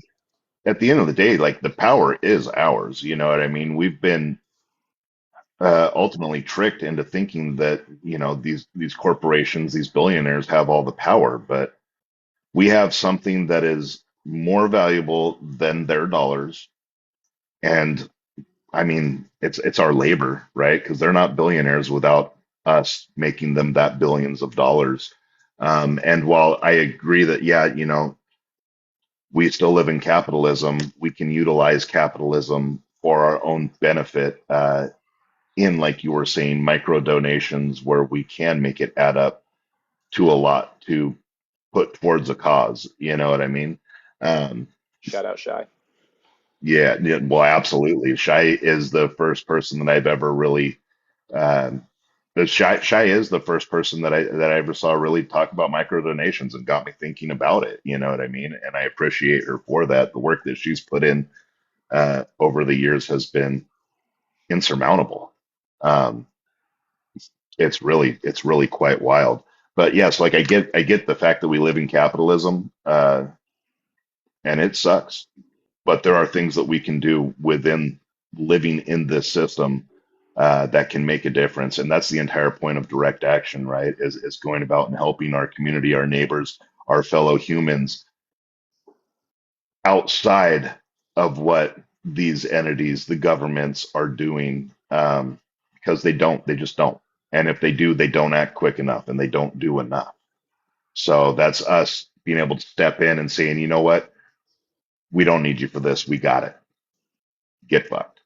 At the end of the day, like the power is ours. You know what I mean? We've been ultimately tricked into thinking that these corporations, these billionaires have all the power, but we have something that is more valuable than their dollars. And I mean, it's our labor, right? Because they're not billionaires without us making them that billions of dollars. And while I agree that, yeah, we still live in capitalism, we can utilize capitalism for our own benefit. In, like you were saying, micro donations where we can make it add up to a lot to put towards a cause. You know what I mean? Um, shout out Shy. yeah, yeah, well, absolutely. Shai is the first person that I've ever really. Um, Shai is the first person that I ever saw really talk about micro donations and got me thinking about it. You know what I mean? And I appreciate her for that. The work that she's put in over the years has been insurmountable. Um, it's really quite wild. But yes, like I get the fact that we live in capitalism, and it sucks. But there are things that we can do within living in this system that can make a difference, and that's the entire point of direct action, right? Is going about and helping our community, our neighbors, our fellow humans outside of what these entities, the governments, are doing, because they just don't. And if they do, they don't act quick enough and they don't do enough. So that's us being able to step in and saying, you know what? We don't need you for this. We got it. Get fucked.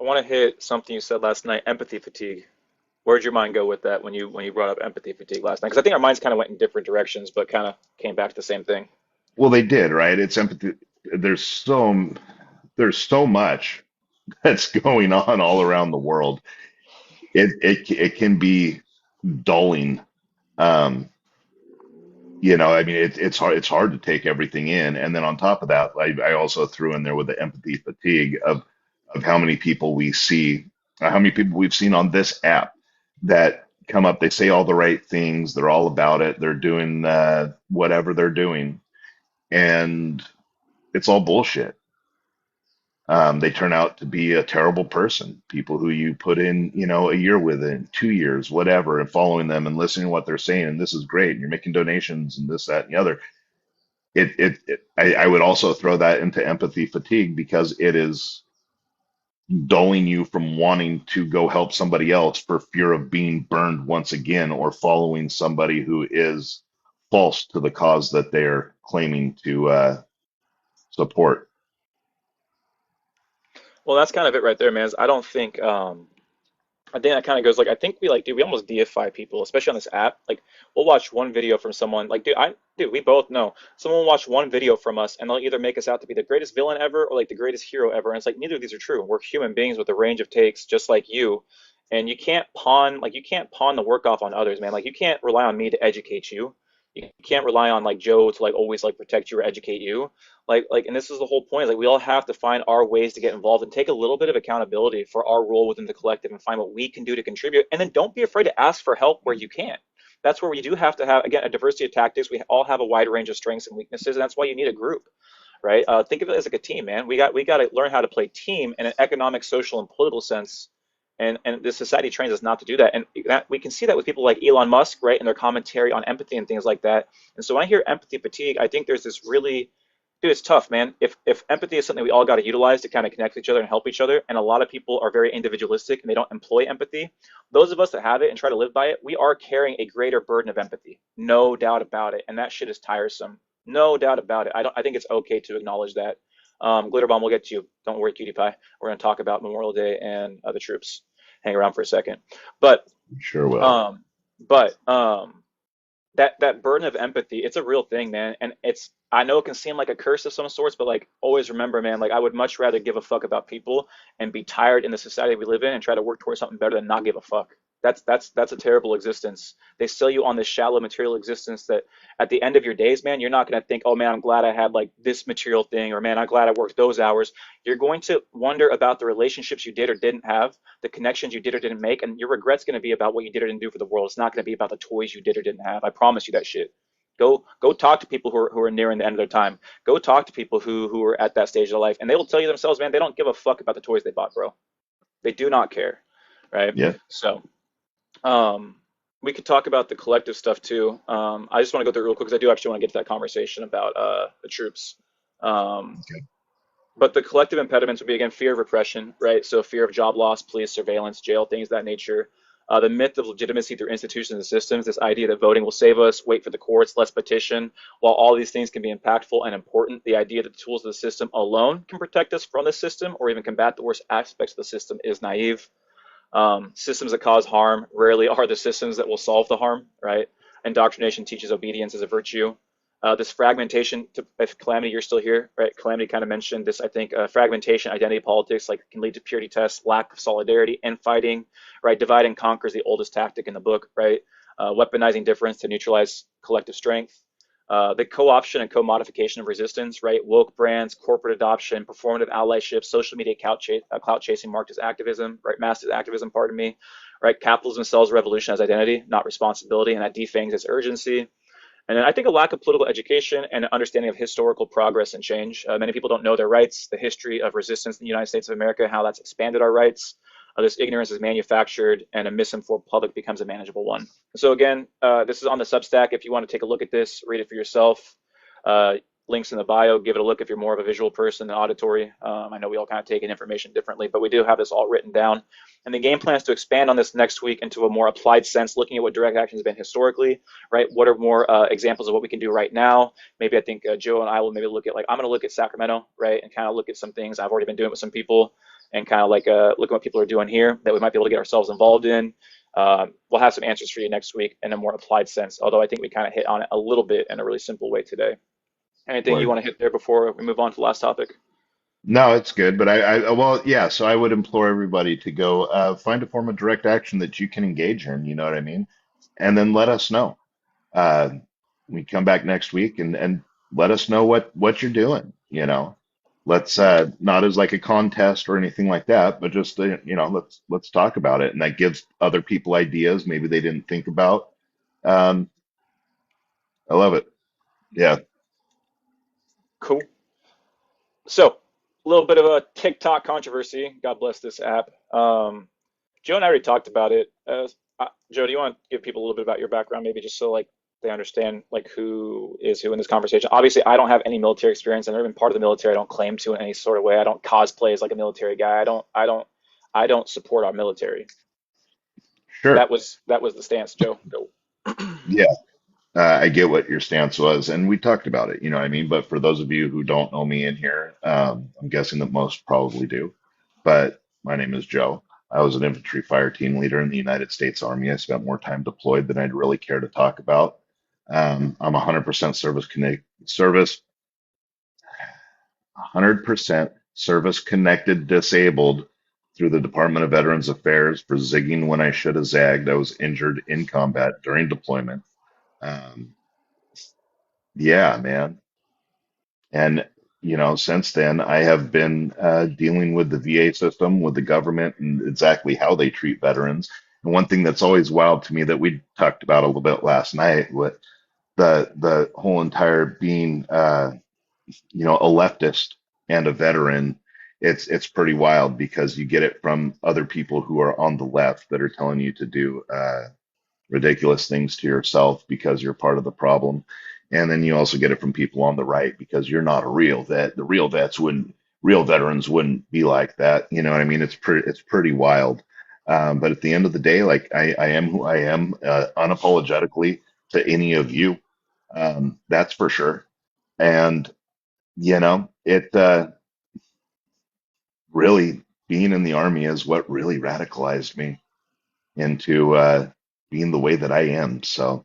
I want to hit something you said last night, empathy fatigue. Where'd your mind go with that when you brought up empathy fatigue last night? Because I think our minds kind of went in different directions, but kind of came back to the same thing. Well, they did, right? It's empathy. There's so there's so much that's going on all around the world. It can be dulling. Um, I mean, it's hard to take everything in. And then on top of that, I also threw in there with the empathy fatigue of how many people we see, how many people we've seen on this app that come up. They say all the right things. They're all about it. They're doing whatever they're doing, and it's all bullshit. They turn out to be a terrible person. People who you put in, a year with, in 2 years, whatever, and following them and listening to what they're saying, and this is great, and you're making donations and this, that, and the other. I would also throw that into empathy fatigue because it is dulling you from wanting to go help somebody else for fear of being burned once again or following somebody who is false to the cause that they're claiming to support. Well, that's kind of it right there, man. I don't think I think that kind of goes like I think we like dude we almost deify people, especially on this app. Like we'll watch one video from someone like dude we both know someone will watch one video from us and they'll either make us out to be the greatest villain ever or like the greatest hero ever. And it's like neither of these are true. We're human beings with a range of takes just like you. And you can't pawn the work off on others, man. Like you can't rely on me to educate you. You can't rely on like Joe to like always like protect you or educate you. And this is the whole point. Like we all have to find our ways to get involved and take a little bit of accountability for our role within the collective and find what we can do to contribute. And then don't be afraid to ask for help where you can. That's where we do have to have again a diversity of tactics. We all have a wide range of strengths and weaknesses, and that's why you need a group, right? Think of it as like a team, man. We got to learn how to play team in an economic, social, and political sense. And this society trains us not to do that. And that, we can see that with people like Elon Musk, right, and their commentary on empathy and things like that. And so when I hear empathy fatigue, I think there's this really, dude, it's tough, man. If empathy is something we all got to utilize to kind of connect with each other and help each other, and a lot of people are very individualistic and they don't employ empathy, those of us that have it and try to live by it, we are carrying a greater burden of empathy, no doubt about it. And that shit is tiresome, no doubt about it. I think it's okay to acknowledge that. Glitter bomb, we'll get to you. Don't worry, cutie pie. We're going to talk about Memorial Day and the troops. Hang around for a second, but Sure will. um, but that burden of empathy, it's a real thing, man. And it's, I know it can seem like a curse of some sorts, but like always remember, man, like I would much rather give a fuck about people and be tired in the society we live in and try to work towards something better than not give a fuck. That's a terrible existence. They sell you on this shallow material existence that at the end of your days, man, you're not going to think, oh man, I'm glad I had like this material thing, or man, I'm glad I worked those hours. You're going to wonder about the relationships you did or didn't have, the connections you did or didn't make, and your regret's going to be about what you did or didn't do for the world. It's not going to be about the toys you did or didn't have. I promise you that shit. Go talk to people who are nearing the end of their time. Go talk to people who are at that stage of their life, and they will tell you themselves, man, they don't give a fuck about the toys they bought, bro. They do not care, right? Yeah. So um, we could talk about the collective stuff too. I just want to go through it real quick because I do actually want to get to that conversation about the troops. Um, Okay. but the collective impediments would be again fear of repression, right? So fear of job loss, police surveillance, jail, things of that nature. The myth of legitimacy through institutions and systems, this idea that voting will save us, wait for the courts, less petition. While all these things can be impactful and important, the idea that the tools of the system alone can protect us from the system or even combat the worst aspects of the system is naive. Systems that cause harm rarely are the systems that will solve the harm, right? Indoctrination teaches obedience as a virtue. This fragmentation, if Calamity, you're still here, right? Calamity kind of mentioned this, I think, fragmentation, identity politics, like can lead to purity tests, lack of solidarity, infighting, right? Divide and conquer is the oldest tactic in the book, right? Weaponizing difference to neutralize collective strength. The co-option and co-modification of resistance, right? Woke brands, corporate adoption, performative allyship, social media clout chasing marked as activism, right? Masked as activism, pardon me, right? Capitalism sells revolution as identity, not responsibility, and that defangs its urgency. And then I think a lack of political education and an understanding of historical progress and change. Many people don't know their rights, the history of resistance in the United States of America, how that's expanded our rights. This ignorance is manufactured, and a misinformed public becomes a manageable one. So again, this is on the Substack. If you want to take a look at this, read it for yourself. Uh, Links in the bio. Give it a look if you're more of a visual person than auditory. I know we all kind of take in information differently, but we do have this all written down. And the game plan is to expand on this next week into a more applied sense, looking at what direct action has been historically, right? What are more examples of what we can do right now? Maybe I think Joe and I will maybe look at, like, I'm going to look at Sacramento, right? And kind of look at some things I've already been doing with some people and kind of like look at what people are doing here that we might be able to get ourselves involved in. We'll have some answers for you next week in a more applied sense, although I think we kind of hit on it a little bit in a really simple way today. Anything you Word. want to hit there before we move on to the last topic? No, it's good, but well, yeah. So I would implore everybody to go find a form of direct action that you can engage in. You know what I mean? And then let us know. Uh, we come back next week and let us know what you're doing. Let's not as like a contest or anything like that, but just let's talk about it, and that gives other people ideas maybe they didn't think about. Um, I love it. Yeah, Cool. So, a little bit of a TikTok controversy. God bless this app. Joe and I already talked about it. Joe, do you want to give people a little bit about your background, maybe just so like they understand like who is who in this conversation? Obviously, I don't have any military experience. I've never been part of the military. I don't claim to in any sort of way. I don't cosplay as like a military guy. I don't support our military. sure. That was the stance, Joe. Go. Yeah. I get what your stance was, and we talked about it, you know what I mean? But for those of you who don't know me in here, I'm guessing that most probably do. But my name is Joe. I was an infantry fire team leader in the United States Army. I spent more time deployed than I'd really care to talk about. I'm 100% service, 100% service connected disabled through the Department of Veterans Affairs for zigging when I should have zagged. I was injured in combat during deployment. Um, Yeah, man. And, since then, I have been dealing with the VA system, with the government, and exactly how they treat veterans. And one thing that's always wild to me that we talked about a little bit last night with the whole entire being, a leftist and a veteran, it's pretty wild because you get it from other people who are on the left that are telling you to do ridiculous things to yourself because you're part of the problem. And then you also get it from people on the right because you're not a real vet. The real veterans wouldn't be like that. You know what I mean? It's pretty wild. But at the end of the day, like I am who I am, unapologetically to any of you. That's for sure. And, it really being in the army is what really radicalized me into being the way that I am. So,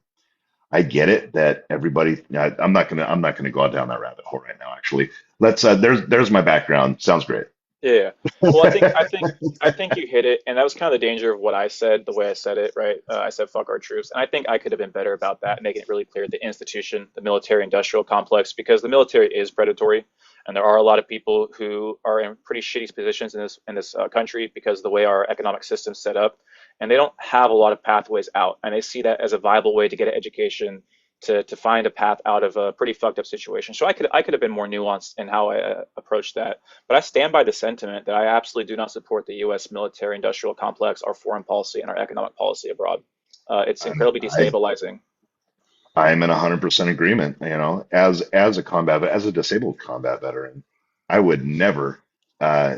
I get it that everybody. I'm not gonna go down that rabbit hole right now. Actually, let's. There's my background. Sounds great. Yeah. Yeah. Well, I think you hit it, and that was kind of the danger of what I said, the way I said it, right? I said fuck our troops, and I think I could have been better about that, making it really clear the institution, the military-industrial complex, because the military is predatory, and there are a lot of people who are in pretty shitty positions in this country because of the way our economic system's set up, and they don't have a lot of pathways out, and they see that as a viable way to get an education. To find a path out of a pretty fucked up situation. So I could have been more nuanced in how I approached that. But I stand by the sentiment that I absolutely do not support the U.S. military industrial complex, our foreign policy, and our economic policy abroad. It's I'm, incredibly I destabilizing. I'm in 100% agreement. As a disabled combat veteran, I would never, uh,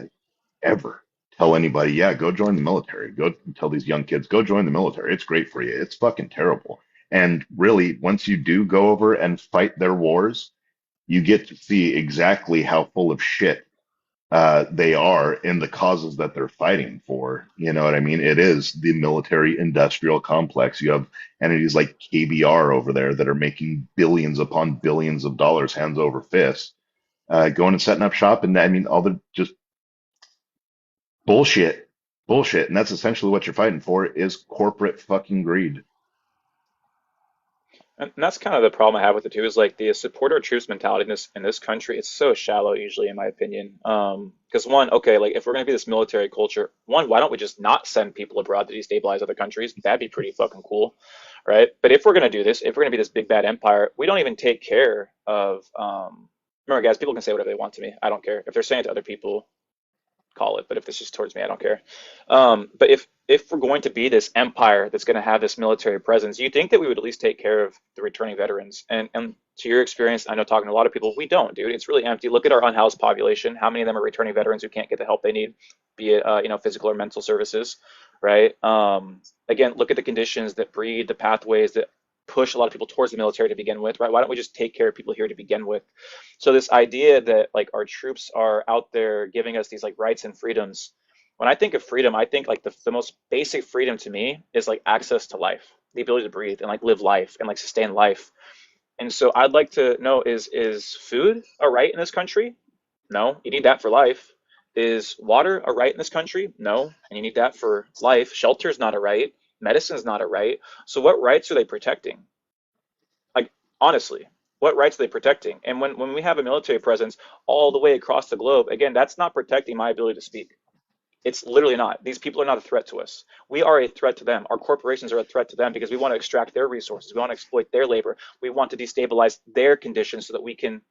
ever tell anybody, yeah, go join the military. Go tell these young kids, go join the military. It's great for you. It's fucking terrible. And really, once you do go over and fight their wars, you get to see exactly how full of shit they are in the causes that they're fighting for. You know what I mean? It is the military industrial complex. You have entities like KBR over there that are making billions upon billions of dollars, hands over fist, going and setting up shop. And I mean, all the just bullshit, bullshit. And that's essentially what you're fighting for is corporate fucking greed. And that's kind of the problem I have with it too, is like the support our troops mentality in this country. It's so shallow, usually, in my opinion. Because one, okay, like if we're gonna be this military culture, one, why don't we just not send people abroad to destabilize other countries? That'd be pretty fucking cool, right? But if we're gonna do this, if we're gonna be this big bad empire, we don't even take care of. Remember, guys, people can say whatever they want to me. I don't care if they're saying it to other people, call it. But if this is towards me, I don't care. But if we're going to be this empire that's going to have this military presence, you think that we would at least take care of the returning veterans. And to your experience, I know talking to a lot of people, we don't, dude. It's really empty. Look at our unhoused population. How many of them are returning veterans who can't get the help they need, be it physical or mental services, right? Again, look at the conditions that breed the pathways that push a lot of people towards the military to begin with, right? Why don't we just take care of people here to begin with? So this idea that like our troops are out there giving us these like rights and freedoms. When I think of freedom, I think like the most basic freedom to me is like access to life, the ability to breathe and like live life and like sustain life. And so I'd like to know, is food a right in this country? No, you need that for life. Is water a right in this country? No, and you need that for life. Shelter is not a right. Medicine is not a right. So what rights are they protecting? Like, honestly, what rights are they protecting? And when we have a military presence all the way across the globe, again, that's not protecting my ability to speak. It's literally not. These people are not a threat to us. We are a threat to them. Our corporations are a threat to them because we want to extract their resources. We want to exploit their labor. We want to destabilize their conditions so that we can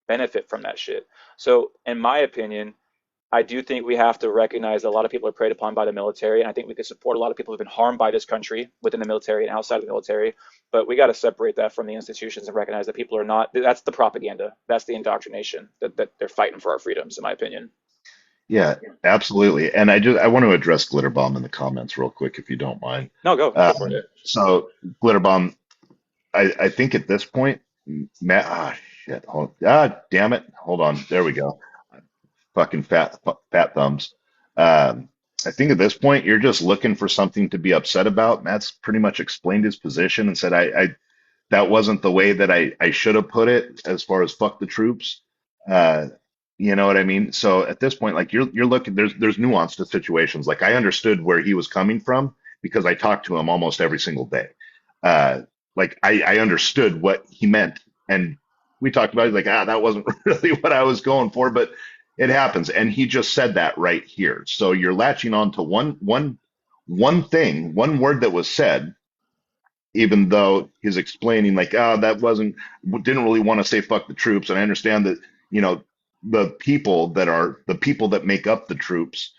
benefit from that shit. So, in my opinion, I do think we have to recognize that a lot of people are preyed upon by the military, and I think we could support a lot of people who've been harmed by this country within the military and outside of the military. But we got to separate that from the institutions and recognize that people are not. That's the propaganda. That's the indoctrination that they're fighting for our freedoms, in my opinion. Yeah, absolutely. And I want to address Glitterbomb in the comments real quick, if you don't mind. No, go for it. So Glitterbomb, I think at this point, Matt, shit, damn it, hold on, there we go. Fucking fat thumbs. Um, I think at this point you're just looking for something to be upset about. Matt's pretty much explained his position and said I that wasn't the way that I should have put it as far as fuck the troops. Uh, you know what I mean? So at this point, like you're looking, there's nuance to situations. Like I understood where he was coming from because I talked to him almost every single day. Uh, like I understood what he meant, and we talked about it, like, that wasn't really what I was going for, but it happens. And he just said that right here. So you're latching on to one thing, one word that was said, even though he's explaining like, that wasn't, didn't really want to say fuck the troops. And I understand that, you know, the people that make up the troops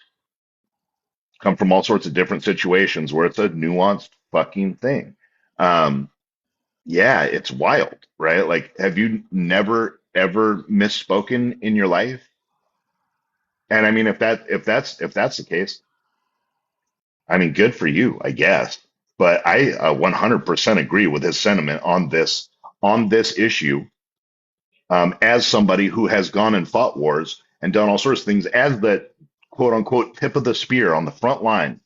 come from all sorts of different situations where it's a nuanced fucking thing. Um, yeah, it's wild, right? Like, have you never ever misspoken in your life? And I mean, if that's the case, I mean, good for you, I guess. But I 100% agree with his sentiment on this issue. As somebody who has gone and fought wars and done all sorts of things as the quote unquote tip of the spear on the front line,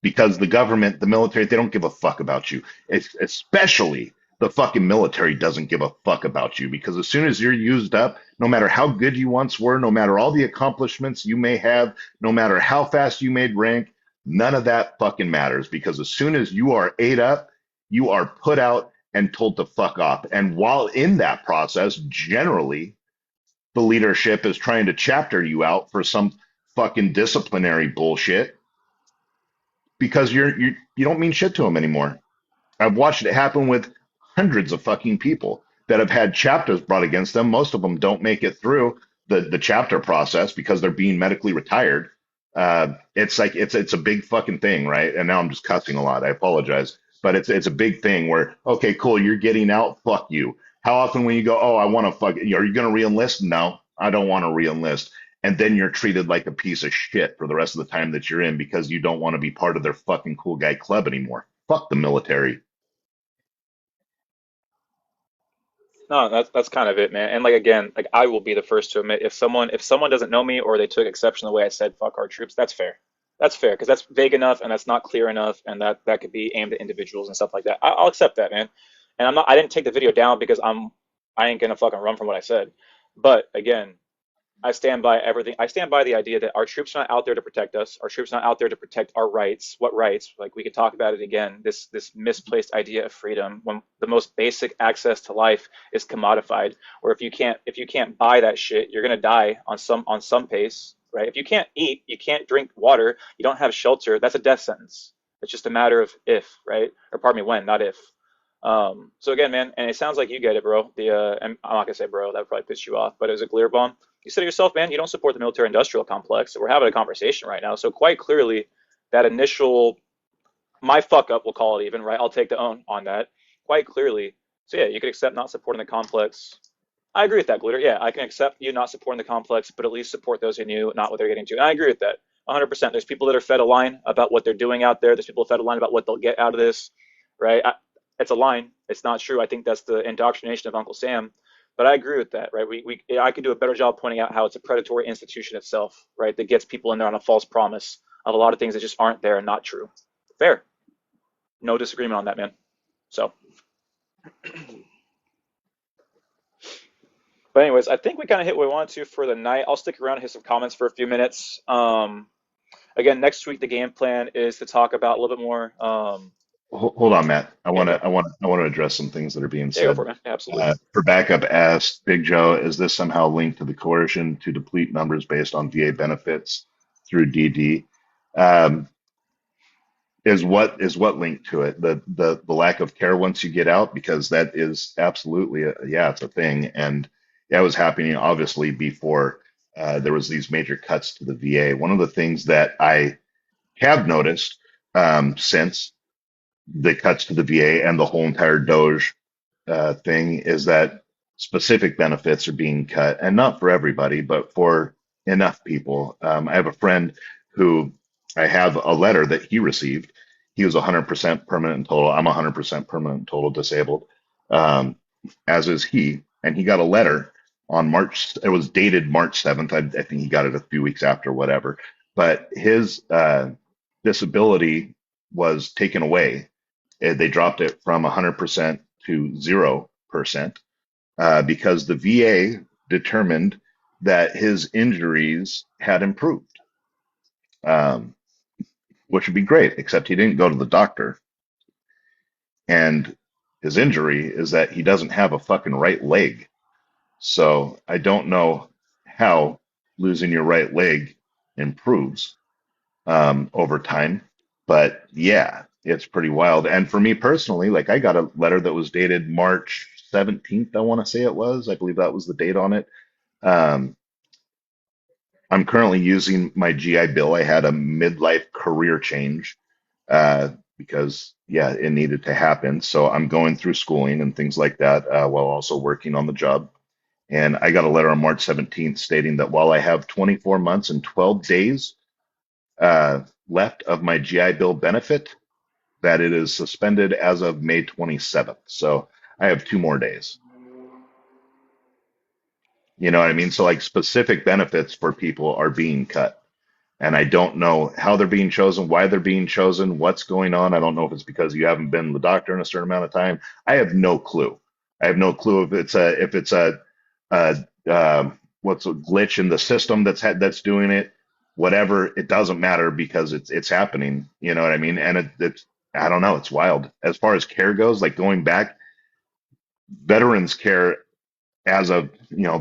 because the government, the military, they don't give a fuck about you. It's, especially the fucking military doesn't give a fuck about you because as soon as you're used up, no matter how good you once were, no matter all the accomplishments you may have, no matter how fast you made rank, none of that fucking matters because as soon as you are ate up, you are put out and told to fuck off. And while in that process, generally, the leadership is trying to chapter you out for some fucking disciplinary bullshit because you don't mean shit to them anymore. I've watched it happen with hundreds of fucking people that have had chapters brought against them. Most of them don't make it through the chapter process because they're being medically retired. It's like it's a big fucking thing, right? And now I'm just cussing a lot. I apologize, but it's a big thing where okay, cool, you're getting out. Fuck you. How often when you go, oh, I want to fuck, are you going to reenlist? No, I don't want to reenlist. And then you're treated like a piece of shit for the rest of the time that you're in because you don't want to be part of their fucking cool guy club anymore. Fuck the military. No, that's kind of it, man. And like again, like I will be the first to admit if someone doesn't know me or they took exception to the way I said fuck our troops, that's fair. That's fair because that's vague enough and that's not clear enough and that could be aimed at individuals and stuff like that. I'll accept that, man. And I didn't take the video down because I ain't gonna fucking run from what I said. But again, I stand by everything. I stand by the idea that our troops are not out there to protect us. Our troops are not out there to protect our rights. What rights? Like we could talk about it again. This misplaced idea of freedom, when the most basic access to life is commodified. Or if you can't buy that shit, you're gonna die on some pace, right? If you can't eat, you can't drink water, you don't have shelter. That's a death sentence. It's just a matter of if, right? Or pardon me, when, not if. So again, man, and it sounds like you get it, bro. And I'm not gonna say bro, that would probably piss you off, but it was a clear bomb. You said it yourself, man, you don't support the military-industrial complex. So we're having a conversation right now. So quite clearly, that initial my fuck up, we'll call it even, right? I'll take the own on that. Quite clearly. So yeah, you could accept not supporting the complex. I agree with that, Glitter. Yeah, I can accept you not supporting the complex, but at least support those in you, not what they're getting to. And I agree with that. 100%. There's people that are fed a line about what they're doing out there. There's people fed a line about what they'll get out of this, right? It's a line. It's not true. I think that's the indoctrination of Uncle Sam. But I agree with that, right? I could do a better job pointing out how it's a predatory institution itself, right? That gets people in there on a false promise of a lot of things that just aren't there and not true. Fair. No disagreement on that, man. So, but anyways, I think we kind of hit what we wanted to for the night. I'll stick around and hit some comments for a few minutes. Again, next week the game plan is to talk about a little bit more. Hold on, Matt. I Yeah, want go. to I want I want to address some things that are being Yeah, go for said. it, man. Yeah, absolutely. For backup, asked Big Joe, is this somehow linked to the coercion to deplete numbers based on VA benefits through DD? Um, is what linked to it? The lack of care once you get out, because that is absolutely yeah, it's a thing, and that was happening obviously before there was these major cuts to the VA. One of the things that I have noticed since the cuts to the VA and the whole entire Doge thing is that specific benefits are being cut, and not for everybody, but for enough people. I have a friend who I have a letter that he received. He was 100% permanent and total. I'm 100% permanent and total disabled, um, as is he. And he got a letter on March. It was dated March 7th. I think he got it a few weeks after, whatever. But his disability was taken away. They dropped it from 100% to 0% because the VA determined that his injuries had improved, um, which would be great, except he didn't go to the doctor. And his injury is that he doesn't have a fucking right leg. So I don't know how losing your right leg improves over time. But yeah, it's pretty wild. And for me personally, like I got a letter that was dated March 17th, I want to say it was. I believe that was the date on it. Um, I'm currently using my GI Bill. I had a midlife career change because, yeah, it needed to happen. So I'm going through schooling and things like that while also working on the job. And I got a letter on March 17th stating that while I have 24 months and 12 days left of my GI Bill benefit, that it is suspended as of May 27th. So I have 2 more days. You know what I mean? So like specific benefits for people are being cut. And I don't know how they're being chosen, why they're being chosen, what's going on. I don't know if it's because you haven't been to the doctor in a certain amount of time. I have no clue. I have no clue if it's a what's a glitch in the system that's doing it. Whatever, it doesn't matter because it's happening. You know what I mean? And it's I don't know. It's wild as far as care goes. Like going back, veterans care as of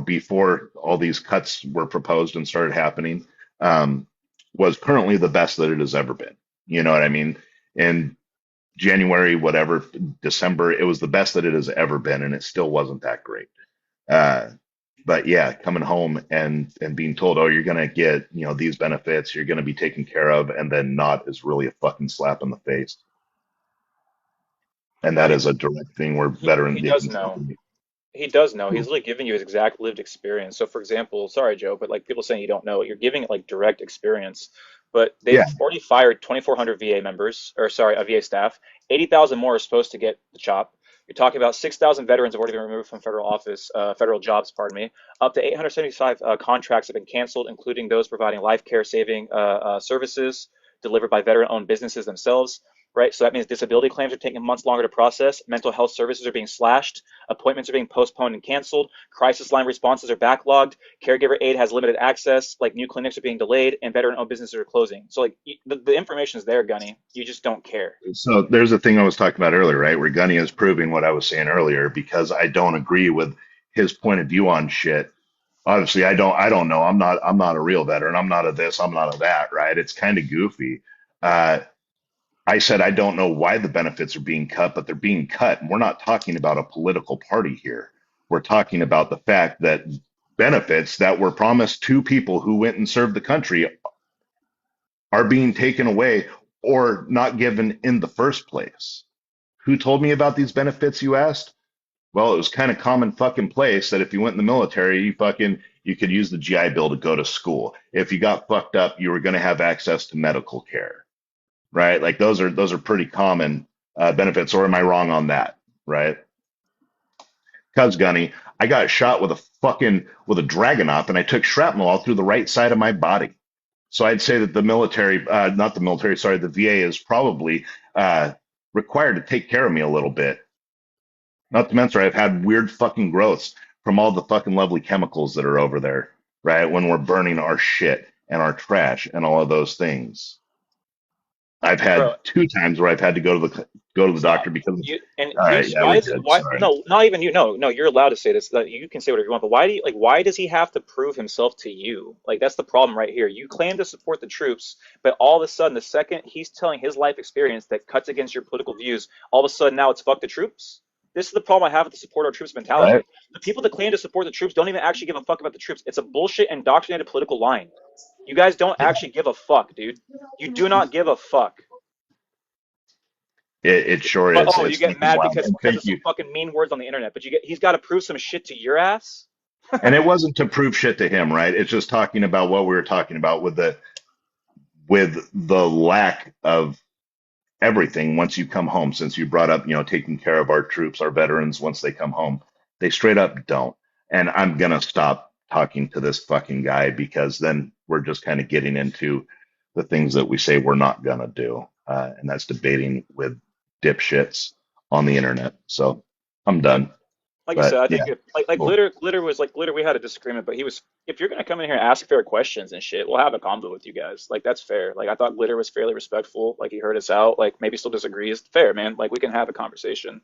before all these cuts were proposed and started happening, um, was currently the best that it has ever been. You know what I mean? In January, whatever, December, it was the best that it has ever been, and it still wasn't that great. Uh, but yeah, coming home and being told, oh, you're gonna get these benefits, you're gonna be taken care of, and then not is really a fucking slap in the face. And No, that is a direct thing where he veteran they does can tell know. me. He does know. He's literally giving you his exact lived experience. So, for example, sorry, Joe, but like people saying you don't know, you're giving it like direct experience. But they've Yeah, already fired 2,400 VA members, or sorry, VA staff. 80,000 more are supposed to get the chop. You're talking about 6,000 veterans have already been removed from federal office, federal jobs, pardon me. Up to 875 contracts have been canceled, including those providing life care saving services delivered by veteran-owned businesses themselves. Right, so that means disability claims are taking months longer to process. Mental health services are being slashed. Appointments are being postponed and canceled. Crisis line responses are backlogged. Caregiver aid has limited access. Like new clinics are being delayed, and veteran-owned businesses are closing. So like the information is there, Gunny. You just don't care. so there's a thing I was talking about earlier, right? Where Gunny is proving what I was saying earlier because I don't agree with his point of view on shit. Obviously, I don't know. I'm not a real veteran. I'm not a this. I'm not a that. Right? It's kind of goofy. Uh, I said I don't know why the benefits are being cut, but they're being cut. And we're not talking about a political party here. We're talking about the fact that benefits that were promised to people who went and served the country are being taken away or not given in the first place. Who told me about these benefits, you asked? Well, it was kind of common fucking place that if you went in the military, you could use the GI Bill to go to school. If you got fucked up, you were going to have access to medical care, right? Like those are pretty common benefits. Or am I wrong on that, right? Cuz Gunny, I got shot with a Dragonop, and I took shrapnel all through the right side of my body. So I'd say that the military, not the military, sorry, the VA is probably uh, required to take care of me a little bit. Not to mention, I've had weird fucking growths from all the fucking lovely chemicals that are over there, right? When we're burning our shit and our trash and all of those things. I've Bro, had 2 times where I've had to go to the stop. doctor because, You and all right, he's yeah, why we is it did. why Sorry. no, not even you. No, you're allowed to say this. That you can say whatever you want, but why do you like why does he have to prove himself to you? Like that's the problem right here. You claim to support the troops, but all of a sudden the second he's telling his life experience that cuts against your political views, all of a sudden now it's fuck the troops. This is the problem I have with the support our troops Right? mentality. The people that claim to support the troops don't even actually give a fuck about the troops. It's a bullshit indoctrinated political line. You guys don't Yeah. actually give a fuck, dude. You do not give a fuck. It sure But is. oh, you It's get fucking mad wild. because And because thank of some you. fucking mean words on the internet. But he's got to prove some shit to your ass. And it wasn't to prove shit to him, right? It's just talking about what we were talking about with the lack of everything once you come home. Since you brought up, taking care of our troops, our veterans once they come home, they straight up don't. And I'm gonna stop talking to this fucking guy because then we're just kind of getting into the things that we say we're not gonna do, and that's debating with dipshits on the internet. So I'm Yep. done. Like you said, But I think yeah, if, like cool. glitter was like glitter. We had a disagreement, but he was. If you're gonna come in here and ask fair questions and shit, we'll have a convo with you guys. Like that's fair. Like I thought glitter was fairly respectful. Like he heard us out. Like maybe still disagrees. Fair, man. Like we can have a conversation.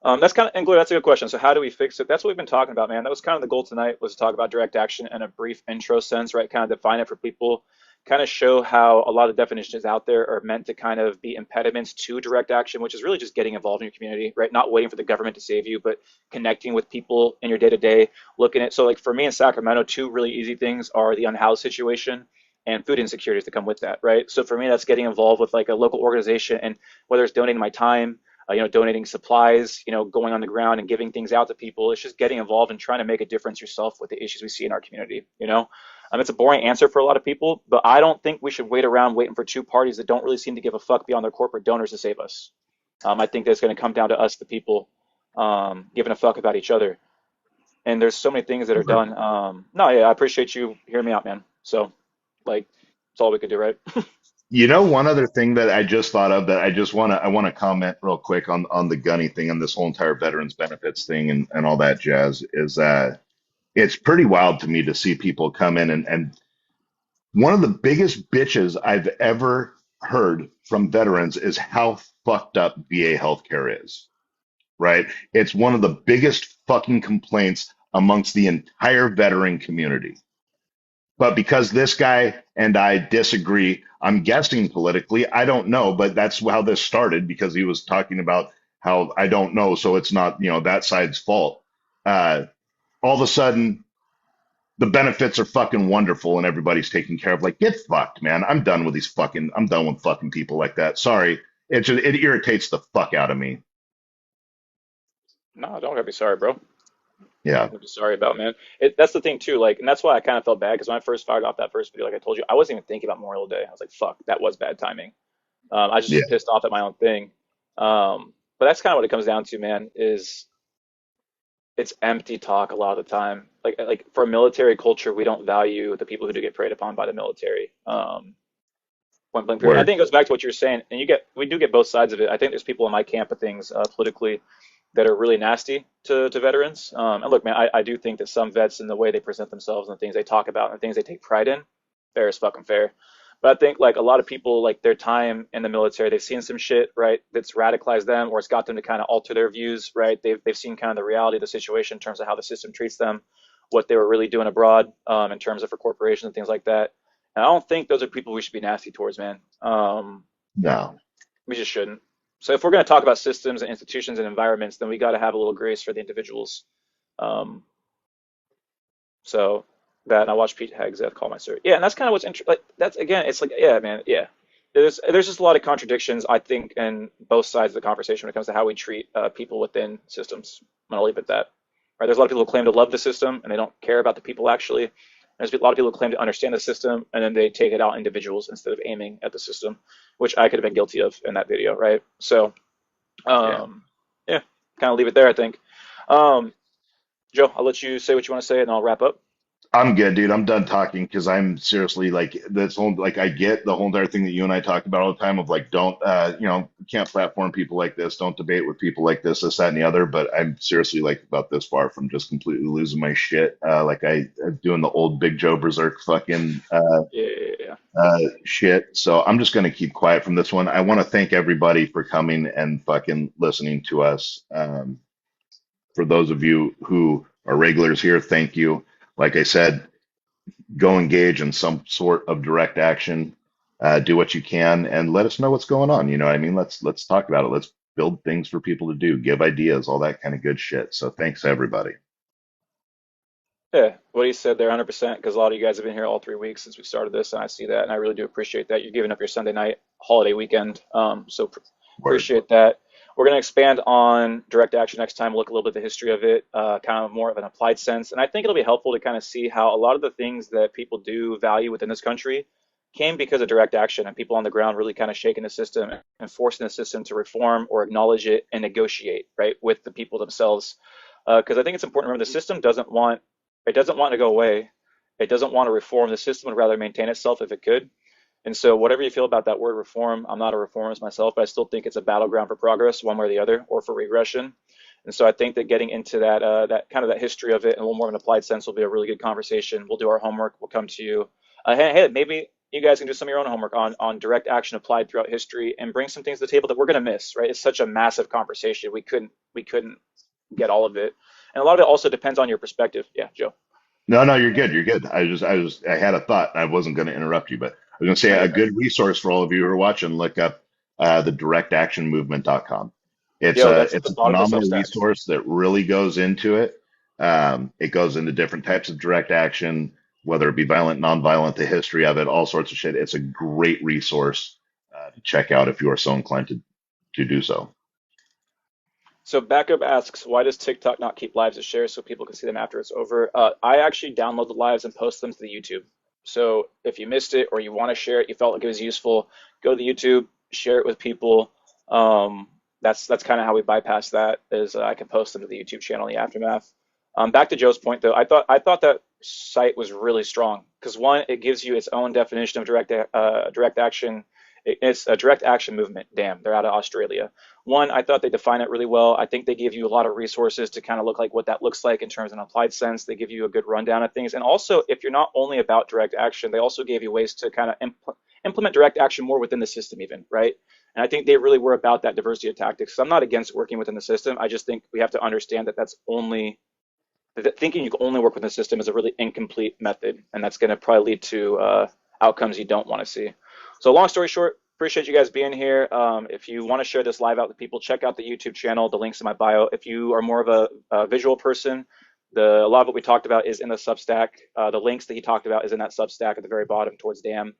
That's kind of, and Gloria, that's a good question. So how do we fix it? That's what we've been talking about, man. That was kind of the goal tonight, was to talk about direct action in a brief intro sense, right? Kind of define it for people, kind of show how a lot of definitions out there are meant to kind of be impediments to direct action, which is really just getting involved in your community, right? Not waiting for the government to save you, but connecting with people in your day to day, looking at, so like for me in Sacramento, two really easy things are the unhoused situation and food insecurities that come with that, right? So for me, that's getting involved with like a local organization, and whether it's donating my time, donating supplies, going on the ground and giving things out to people. It's just getting involved and trying to make a difference yourself with the issues we see in our community. It's a boring answer for a lot of people, but I don't think we should wait around waiting for two parties that don't really seem to give a fuck beyond their corporate donors to save us. I think that's going to come down to us, the people, giving a fuck about each other. And there's so many things that are done. No, yeah, I appreciate you hearing me out, man. So, like, it's all we could do, right? You know, one other thing that I just thought of that I want to comment real quick on the gunny thing and this whole entire veterans benefits thing and all that jazz is it's pretty wild to me to see people come in and one of the biggest bitches I've ever heard from veterans is how fucked up VA healthcare is, right? It's one of the biggest fucking complaints amongst the entire veteran community. But because this guy and I disagree, I'm guessing politically, I don't know, but that's how this started because he was talking about how I don't know, so it's not, that side's fault. Uh, all of a sudden, the benefits are fucking wonderful and everybody's taken care of. Like, get fucked, man. I'm done with fucking people like that. Sorry. It irritates the fuck out of me. No, don't gotta be sorry, bro. Yeah. I'm just sorry about, man. That's the thing too, like, and that's why I kind of felt bad because when I first fired off that first video, like I told you, I wasn't even thinking about Memorial Day. I was like, fuck, that was bad timing. I just Yeah. was pissed off at my own thing. But that's kind of what it comes down to, man. Is it's empty talk a lot of the time. Like for a military culture, we don't value the people who do get preyed upon by the military. Point blank period. I Word. think it goes back to what you were saying, and we do get both sides of it. I think there's people in my camp of things politically that are really nasty to veterans. And look, man, I do think that some vets and the way they present themselves and the things they talk about and the things they take pride in, fair is fucking fair. But I think like a lot of people, like their time in the military, they've seen some shit, right, that's radicalized them or it's got them to kind of alter their views, right? They've seen kind of the reality of the situation in terms of how the system treats them, what they were really doing abroad, in terms of for corporations and things like that. And I don't think those are people we should be nasty towards, man. No. We just shouldn't. So if we're going to talk about systems and institutions and environments, then we got to have a little grace for the individuals. Um, so that, and I watched Pete Hegseth call my sir. Yeah, and that's kind of what's interesting. Like that's again, it's like, yeah, man, yeah. There's just a lot of contradictions, I think, in both sides of the conversation when it comes to how we treat people within systems. I'm gonna leave it at that. Right? There's a lot of people who claim to love the system and they don't care about the people actually. There's a lot of people who claim to understand the system and then they take it out individuals instead of aiming at the system, which I could have been guilty of in that video, right? So, Yeah. um, yeah, kind of leave it there, I think. Um, Joe, I'll let you say what you want to say and I'll wrap up. I'm good, dude. I'm done talking because I'm seriously like this whole like I get the whole entire thing that you and I talk about all the time of like don't can't platform people like this, don't debate with people like this, that, and the other. But I'm seriously like about this far from just completely losing my shit. I'm doing the old Big Joe Berserk fucking Yeah, yeah, yeah. shit. So I'm just gonna keep quiet from this one. I want to thank everybody for coming and fucking listening to us. For those of you who are regulars here, thank you. Like I said, go engage in some sort of direct action. Do what you can, and let us know what's going on. You know what I mean? Let's talk about it. Let's build things for people to do, give ideas, all that kind of good shit. So thanks everybody. Yeah, what he said there, 100%, because a lot of you guys have been here all 3 weeks since we started this, and I see that, and I really do appreciate that. You're giving up your Sunday night holiday weekend, so Word. appreciate that. We're going to expand on direct action next time, look a little bit at the history of it, kind of more of an applied sense, and I think it'll be helpful to kind of see how a lot of the things that people do value within this country came because of direct action and people on the ground really kind of shaking the system and forcing the system to reform or acknowledge it and negotiate, right, with the people themselves. Because I think it's important to remember the system doesn't want to go away. It doesn't want to reform. The system would rather maintain itself if it could. And so, whatever you feel about that word reform, I'm not a reformist myself, but I still think it's a battleground for progress, one way or the other, or for regression. And so, I think that getting into that kind of that history of it in a little more of an applied sense will be a really good conversation. We'll do our homework. We'll come to you. Hey, maybe you guys can do some of your own homework on direct action applied throughout history and bring some things to the table that we're going to miss, right? It's such a massive conversation. We couldn't get all of it. And a lot of it also depends on your perspective. Yeah, Joe. No, no, you're good. You're good. I had a thought. I wasn't going to interrupt you, but I was going to say No, a you're good. good resource for all of you who are watching. Look up the directactionmovement.com. Yo, that's at It's the a bottom of the phenomenal Substacks. resource that really goes into it. It goes into different types of direct action, whether it be violent, nonviolent, the history of it, all sorts of shit. It's a great resource to check out if you are so inclined to do so. So Backup asks, why does TikTok not keep lives as shares so people can see them after it's over? I actually download the lives and post them to the YouTube. So if you missed it or you want to share it, you felt like it was useful, go to the YouTube, share it with people. That's kind of how we bypass that. Is I can post them to the YouTube channel in the aftermath. Back to Joe's point though, I thought that site was really strong because one, it gives you its own definition of direct action. It's a direct action movement. Damn, they're out of Australia. One, I thought they define it really well. I think they give you a lot of resources to kind of look like what that looks like in terms of an applied sense. They give you a good rundown of things. And also, if you're not only about direct action, they also gave you ways to kind of implement direct action more within the system, even, right? And I think they really were about that diversity of tactics. So I'm not against working within the system. I just think we have to understand that that's only that thinking you can only work within the system is a really incomplete method, and that's going to probably lead to outcomes you don't want to see. So, long story short, appreciate you guys being here. If you want to share this live out to people, check out the YouTube channel. The link's in my bio. If you are more of a visual person, a lot of what we talked about is in the Substack. The links that he talked about is in that Substack at the very bottom towards DAM.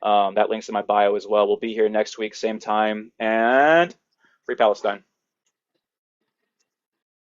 That link's in my bio as well. We'll be here next week, same time, and free Palestine.